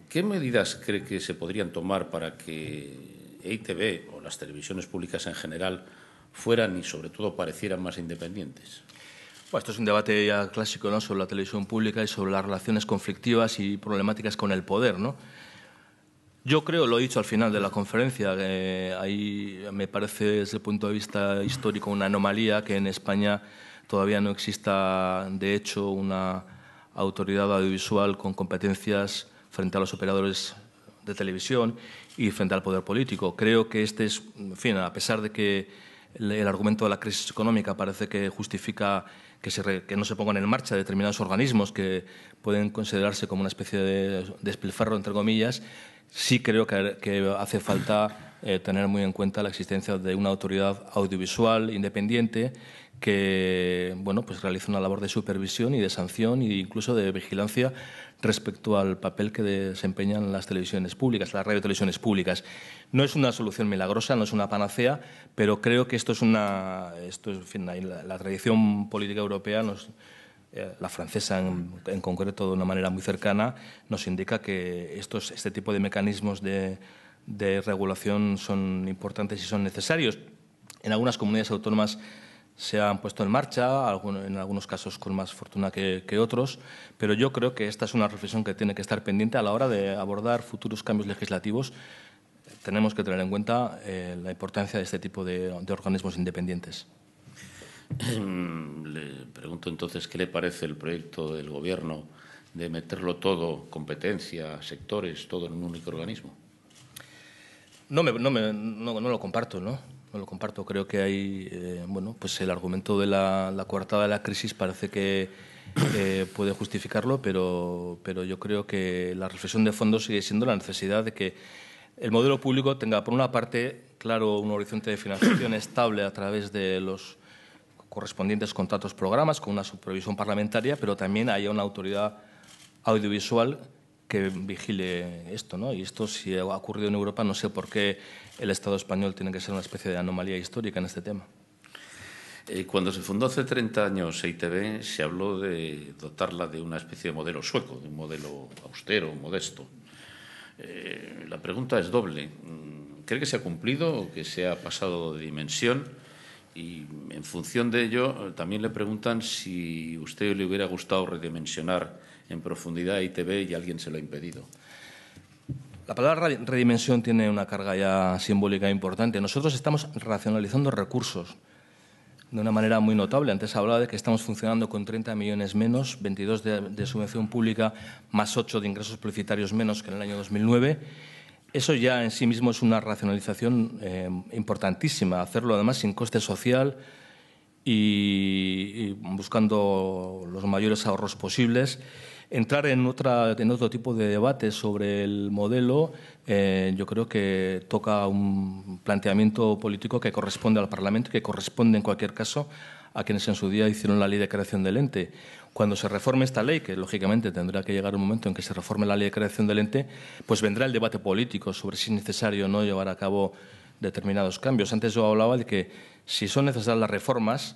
¿Qué medidas cree que se podrían tomar para que ITV o las televisiones públicas en general fueran y, sobre todo, parecieran más independientes? Bueno, esto es un debate ya clásico, ¿no?, sobre la televisión pública y sobre las relaciones conflictivas y problemáticas con el poder, ¿no? Yo creo, lo he dicho al final de la conferencia, que ahí me parece desde el punto de vista histórico una anomalía que en España todavía no exista, de hecho, una autoridad audiovisual con competencias frente a los operadores de televisión y frente al poder político. Creo que este es, en fin, a pesar de que el argumento de la crisis económica parece que justifica que no se pongan en marcha determinados organismos que pueden considerarse como una especie de despilfarro, entre comillas, sí creo que hace falta tener muy en cuenta la existencia de una autoridad audiovisual independiente que, bueno, pues realiza una labor de supervisión y de sanción e incluso de vigilancia respecto al papel que desempeñan las televisiones públicas, las radiotelevisiones públicas. No es una solución milagrosa, no es una panacea, pero creo que la tradición política europea la francesa en concreto de una manera muy cercana, nos indica que este tipo de mecanismos de regulación son importantes y son necesarios. En algunas comunidades autónomas se han puesto en marcha, en algunos casos con más fortuna que otros, pero yo creo que esta es una reflexión que tiene que estar pendiente a la hora de abordar futuros cambios legislativos. Tenemos que tener en cuenta la importancia de este tipo de organismos independientes. Le pregunto entonces qué le parece el proyecto del Gobierno de meterlo todo, competencia, sectores, todo en un único organismo. No lo comparto, ¿no? No lo comparto. Creo que hay, bueno, pues el argumento de la coartada de la crisis parece que puede justificarlo, pero yo creo que la reflexión de fondo sigue siendo la necesidad de que el modelo público tenga, por una parte, claro, un horizonte de financiación estable a través de los correspondientes contratos programas con una supervisión parlamentaria, pero también haya una autoridad audiovisual que vigile esto, ¿no? Y esto, si ha ocurrido en Europa, no sé por qué el Estado español tiene que ser una especie de anomalía histórica en este tema. Cuando se fundó hace 30 años EITB, se habló de dotarla de una especie de modelo sueco, de un modelo austero, modesto. La pregunta es doble. ¿Cree que se ha cumplido o que se ha pasado de dimensión? Y en función de ello, también le preguntan si a usted le hubiera gustado redimensionar en profundidad EITB y alguien se lo ha impedido. La palabra redimensión tiene una carga ya simbólica importante. Nosotros estamos racionalizando recursos de una manera muy notable. Antes hablaba de que estamos funcionando con 30 millones menos, 22 de subvención pública, más 8 de ingresos publicitarios menos que en el año 2009. Eso ya en sí mismo es una racionalización importantísima. Hacerlo además sin coste social y buscando los mayores ahorros posibles. Entrar en otro tipo de debate sobre el modelo, yo creo que toca un planteamiento político que corresponde al Parlamento y que corresponde, en cualquier caso, a quienes en su día hicieron la ley de creación del ente. Cuando se reforme esta ley, que lógicamente tendrá que llegar un momento en que se reforme la ley de creación del ente, pues vendrá el debate político sobre si es necesario o no llevar a cabo determinados cambios. Antes yo hablaba de que si son necesarias las reformas,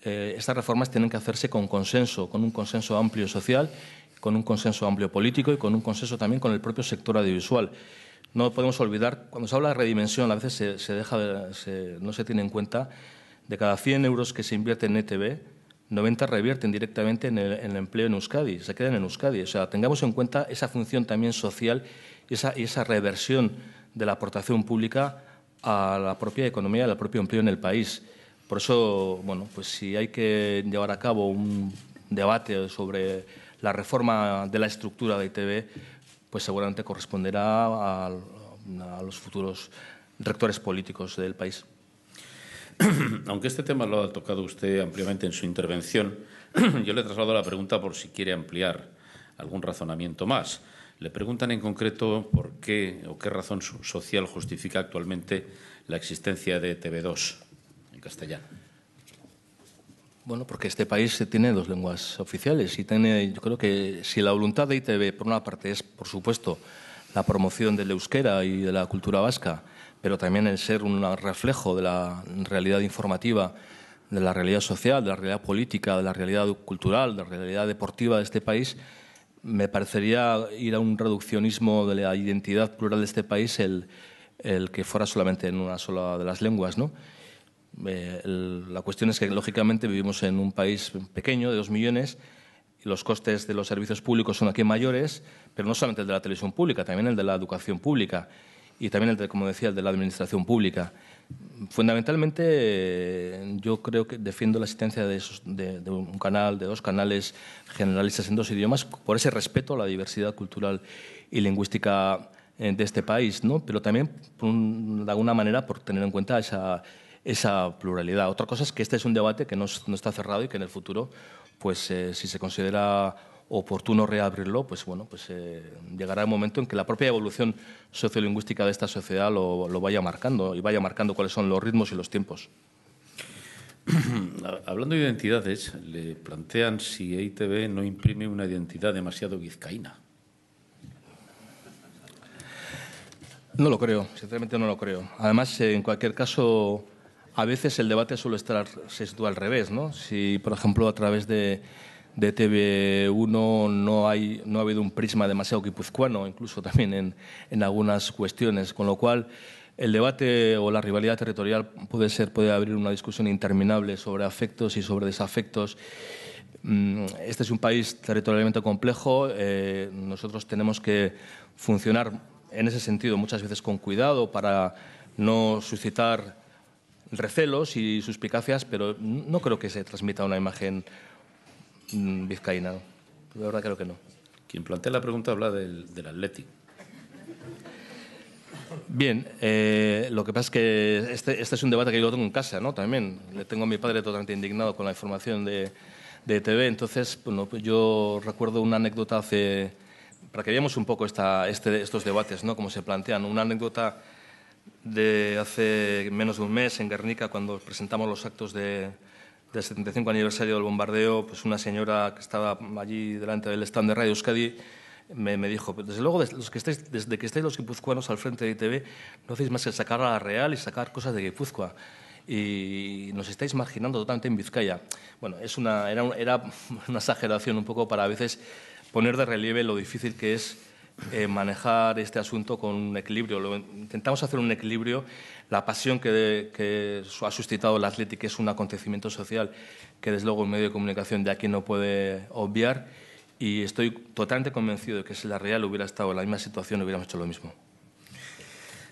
estas reformas tienen que hacerse con consenso, con un consenso amplio social, con un consenso amplio político y con un consenso también con el propio sector audiovisual. No podemos olvidar, cuando se habla de redimensión, a veces no se tiene en cuenta, de cada 100 euros que se invierte en ETV, 90 revierten directamente en el empleo en Euskadi, se quedan en Euskadi. O sea, tengamos en cuenta esa función también social y esa reversión de la aportación pública a la propia economía, al propio empleo en el país. Por eso, bueno, pues si hay que llevar a cabo un debate sobre la reforma de la estructura de ITV, pues seguramente corresponderá a los futuros rectores políticos del país. Aunque este tema lo ha tocado usted ampliamente en su intervención, yo le traslado la pregunta por si quiere ampliar algún razonamiento más. Le preguntan en concreto por qué o qué razón social justifica actualmente la existencia de TV2 en castellano. Bueno, porque este país tiene dos lenguas oficiales y yo creo que si la voluntad de ITV, por una parte, es, por supuesto, la promoción del euskera y de la cultura vasca, pero también el ser un reflejo de la realidad informativa, de la realidad social, de la realidad política, de la realidad cultural, de la realidad deportiva de este país, me parecería ir a un reduccionismo de la identidad plural de este país el que fuera solamente en una sola de las lenguas, ¿no? La cuestión es que, lógicamente, vivimos en un país pequeño, de 2 millones, y los costes de los servicios públicos son aquí mayores, pero no solamente el de la televisión pública, también el de la educación pública y también el de, como decía, el de la administración pública. Fundamentalmente, yo creo que defiendo la existencia de un canal, de 2 canales generalistas en 2 idiomas, por ese respeto a la diversidad cultural y lingüística de este país, ¿no? Pero también, de alguna manera, por tener en cuenta esa pluralidad. Otra cosa es que este es un debate que no está cerrado y que en el futuro, pues si se considera oportuno reabrirlo, pues bueno, pues llegará el momento en que la propia evolución sociolingüística de esta sociedad lo vaya marcando y vaya marcando cuáles son los ritmos y los tiempos. Hablando de identidades, le plantean si EITB no imprime una identidad demasiado vizcaína. No lo creo, sinceramente no lo creo. Además, en cualquier caso, a veces el debate se sitúa al revés, ¿no? Si, por ejemplo, a través de de TV1 no ha habido un prisma demasiado guipuzcoano, incluso también en algunas cuestiones, con lo cual el debate o la rivalidad territorial puede abrir una discusión interminable sobre afectos y sobre desafectos. Este es un país territorialmente complejo. Nosotros tenemos que funcionar en ese sentido muchas veces con cuidado para no suscitar recelos y suspicacias, pero no creo que se transmita una imagen vizcaína. De verdad creo que no. Quien plantea la pregunta habla del Athletic. Bien, lo que pasa es que este es un debate que yo tengo en casa, ¿no? También le tengo a mi padre totalmente indignado con la información de TV. Entonces, bueno, pues yo recuerdo una anécdota para que veamos un poco estos debates, ¿no? Cómo se plantean. Una anécdota de hace menos de un mes en Guernica, cuando presentamos los actos del 75 aniversario del bombardeo, pues una señora que estaba allí delante del stand de Radio Euskadi me dijo: desde luego, desde que estáis los guipuzcoanos al frente de ITV, no hacéis más que sacar a la Real y sacar cosas de Guipúzcoa. Y nos estáis marginando totalmente en Vizcaya. Bueno, era una exageración un poco para a veces poner de relieve lo difícil que es manejar este asunto con un equilibrio. Intentamos hacer un equilibrio. La pasión que ha suscitado el Athletic es un acontecimiento social que, desde luego, el medio de comunicación de aquí no puede obviar. Y estoy totalmente convencido de que si la Real hubiera estado en la misma situación, hubiéramos hecho lo mismo.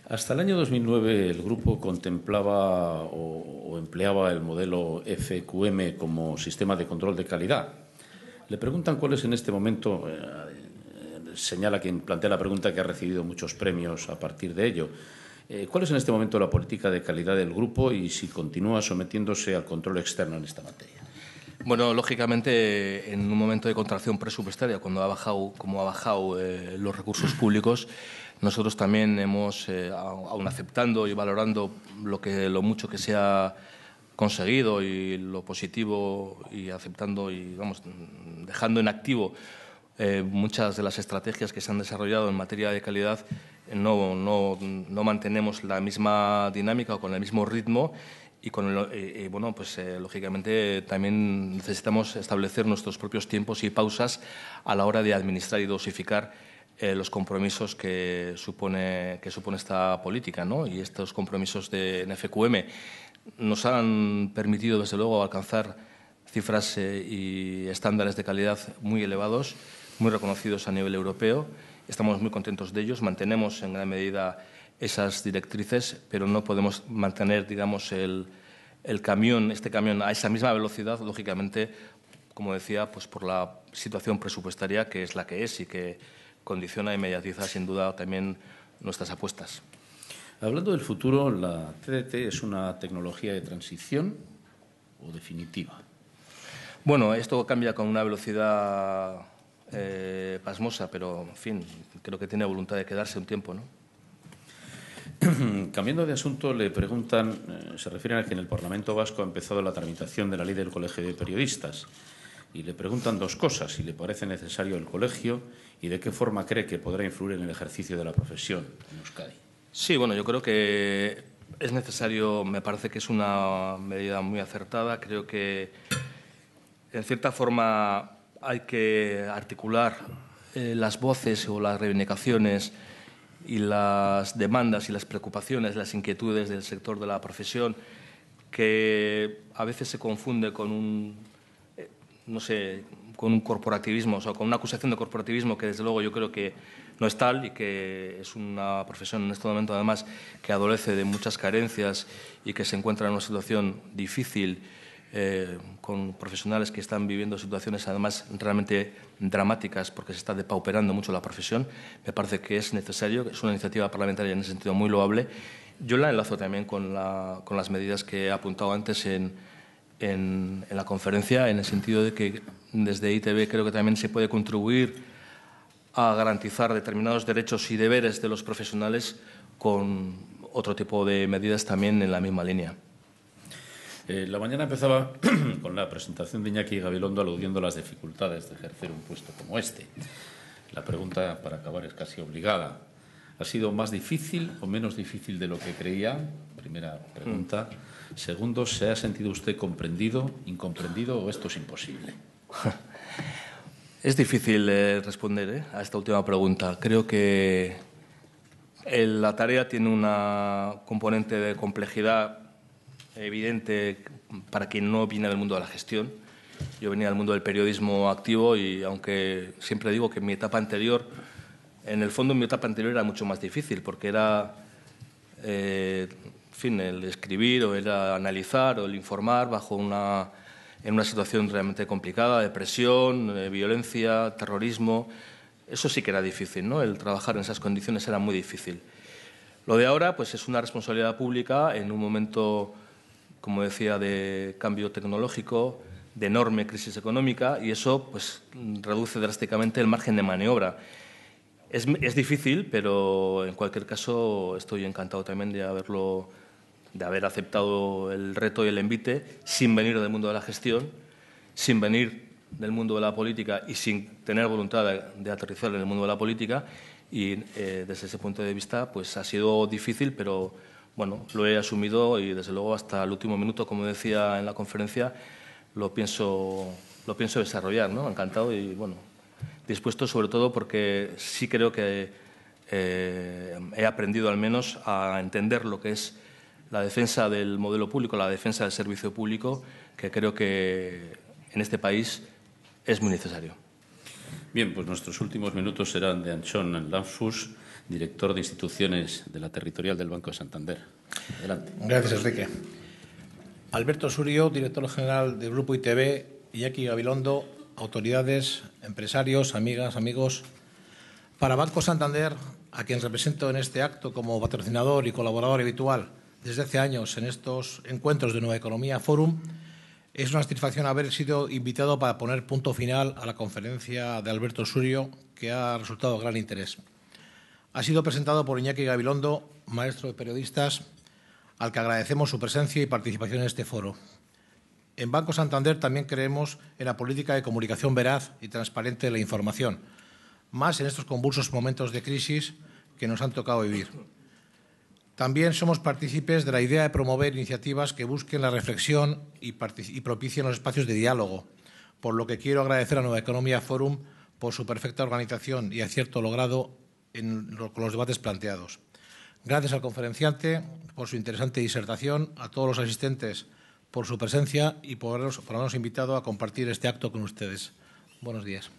Hasta el año 2009 el grupo contemplaba o empleaba el modelo FQM como sistema de control de calidad. Le preguntan cuál es en este momento, señala quien plantea la pregunta que ha recibido muchos premios a partir de ello, ¿cuál es en este momento la política de calidad del grupo y si continúa sometiéndose al control externo en esta materia? Bueno, lógicamente, en un momento de contracción presupuestaria, como ha bajado los recursos públicos, nosotros también hemos, aun aceptando y valorando lo mucho que se ha conseguido y lo positivo, y aceptando y dejando en activo muchas de las estrategias que se han desarrollado en materia de calidad, no mantenemos la misma dinámica o con el mismo ritmo. Y lógicamente también necesitamos establecer nuestros propios tiempos y pausas a la hora de administrar y dosificar los compromisos que supone esta política, ¿no? Y estos compromisos en FQM nos han permitido, desde luego, alcanzar cifras y estándares de calidad muy elevados, muy reconocidos a nivel europeo. Estamos muy contentos de ellos. Mantenemos en gran medida esas directrices, pero no podemos mantener, digamos, este camión a esa misma velocidad, lógicamente, como decía, pues por la situación presupuestaria que es la que es y que condiciona e inmediatiza, sin duda, también nuestras apuestas. Hablando del futuro, ¿la TDT es una tecnología de transición o definitiva? Bueno, esto cambia con una velocidad pasmosa, pero, en fin, creo que tiene voluntad de quedarse un tiempo, ¿no? Cambiando de asunto, le preguntan, se refieren a que en el Parlamento Vasco ha empezado la tramitación de la ley del Colegio de Periodistas y le preguntan dos cosas: si le parece necesario el colegio y de qué forma cree que podrá influir en el ejercicio de la profesión en Euskadi. Sí, bueno, yo creo que es necesario, me parece que es una medida muy acertada. Creo que, en cierta forma, hay que articular las voces o las reivindicaciones y las demandas y las preocupaciones, las inquietudes del sector de la profesión, que a veces se confunde con un corporativismo, o sea, con una acusación de corporativismo que, desde luego, yo creo que no es tal y que es una profesión en este momento, además, que adolece de muchas carencias y que se encuentra en una situación difícil, con profesionales que están viviendo situaciones, además, realmente dramáticas porque se está depauperando mucho la profesión. Me parece que es necesario, es una iniciativa parlamentaria en ese sentido muy loable. Yo la enlazo también con las medidas que he apuntado antes en la conferencia, en el sentido de que desde ITV creo que también se puede contribuir a garantizar determinados derechos y deberes de los profesionales con otro tipo de medidas también en la misma línea. La mañana empezaba con la presentación de Iñaki Gabilondo aludiendo a las dificultades de ejercer un puesto como este. La pregunta, para acabar, es casi obligada. ¿Ha sido más difícil o menos difícil de lo que creía? Primera pregunta. Segundo, ¿se ha sentido usted comprendido, incomprendido o esto es imposible? Es difícil responder a esta última pregunta. Creo que la tarea tiene una componente de complejidad evidente para quien no viene del mundo de la gestión. Yo venía del mundo del periodismo activo y, aunque siempre digo que en mi etapa anterior, en el fondo mi etapa anterior era mucho más difícil, porque era en fin, el escribir o era analizar o el informar en una situación realmente complicada, de presión, violencia, terrorismo. Eso sí que era difícil, ¿no? El trabajar en esas condiciones era muy difícil. Lo de ahora, pues, es una responsabilidad pública en un momento, como decía, de cambio tecnológico, de enorme crisis económica, y eso, pues, reduce drásticamente el margen de maniobra. Es difícil, pero en cualquier caso estoy encantado también de haber aceptado el reto y el envite sin venir del mundo de la gestión, sin venir del mundo de la política y sin tener voluntad de aterrizar en el mundo de la política. Y desde ese punto de vista, pues ha sido difícil, pero bueno, lo he asumido y desde luego hasta el último minuto, como decía en la conferencia, lo pienso desarrollar, ¿no? Encantado y bueno, dispuesto, sobre todo porque sí creo que he aprendido al menos a entender lo que es la defensa del modelo público, la defensa del servicio público, que creo que en este país es muy necesario. Bien, pues nuestros últimos minutos serán de Antxon Lanfus, director de instituciones de la territorial del Banco de Santander. Adelante. Gracias, Enrique. Alberto Surio, director general del Grupo ITV, Iñaki Gabilondo, autoridades, empresarios, amigas, amigos. Para Banco Santander, a quien represento en este acto como patrocinador y colaborador habitual desde hace años en estos encuentros de Nueva Economía Forum, es una satisfacción haber sido invitado para poner punto final a la conferencia de Alberto Surio, que ha resultado de gran interés. Ha sido presentado por Iñaki Gabilondo, maestro de periodistas, al que agradecemos su presencia y participación en este foro. En Banco Santander también creemos en la política de comunicación veraz y transparente de la información, más en estos convulsos momentos de crisis que nos han tocado vivir. También somos partícipes de la idea de promover iniciativas que busquen la reflexión y propicien los espacios de diálogo, por lo que quiero agradecer a Nueva Economía Forum por su perfecta organización y acierto logrado con los debates planteados. Gracias al conferenciante por su interesante disertación, a todos los asistentes por su presencia y por habernos invitado a compartir este acto con ustedes. Buenos días.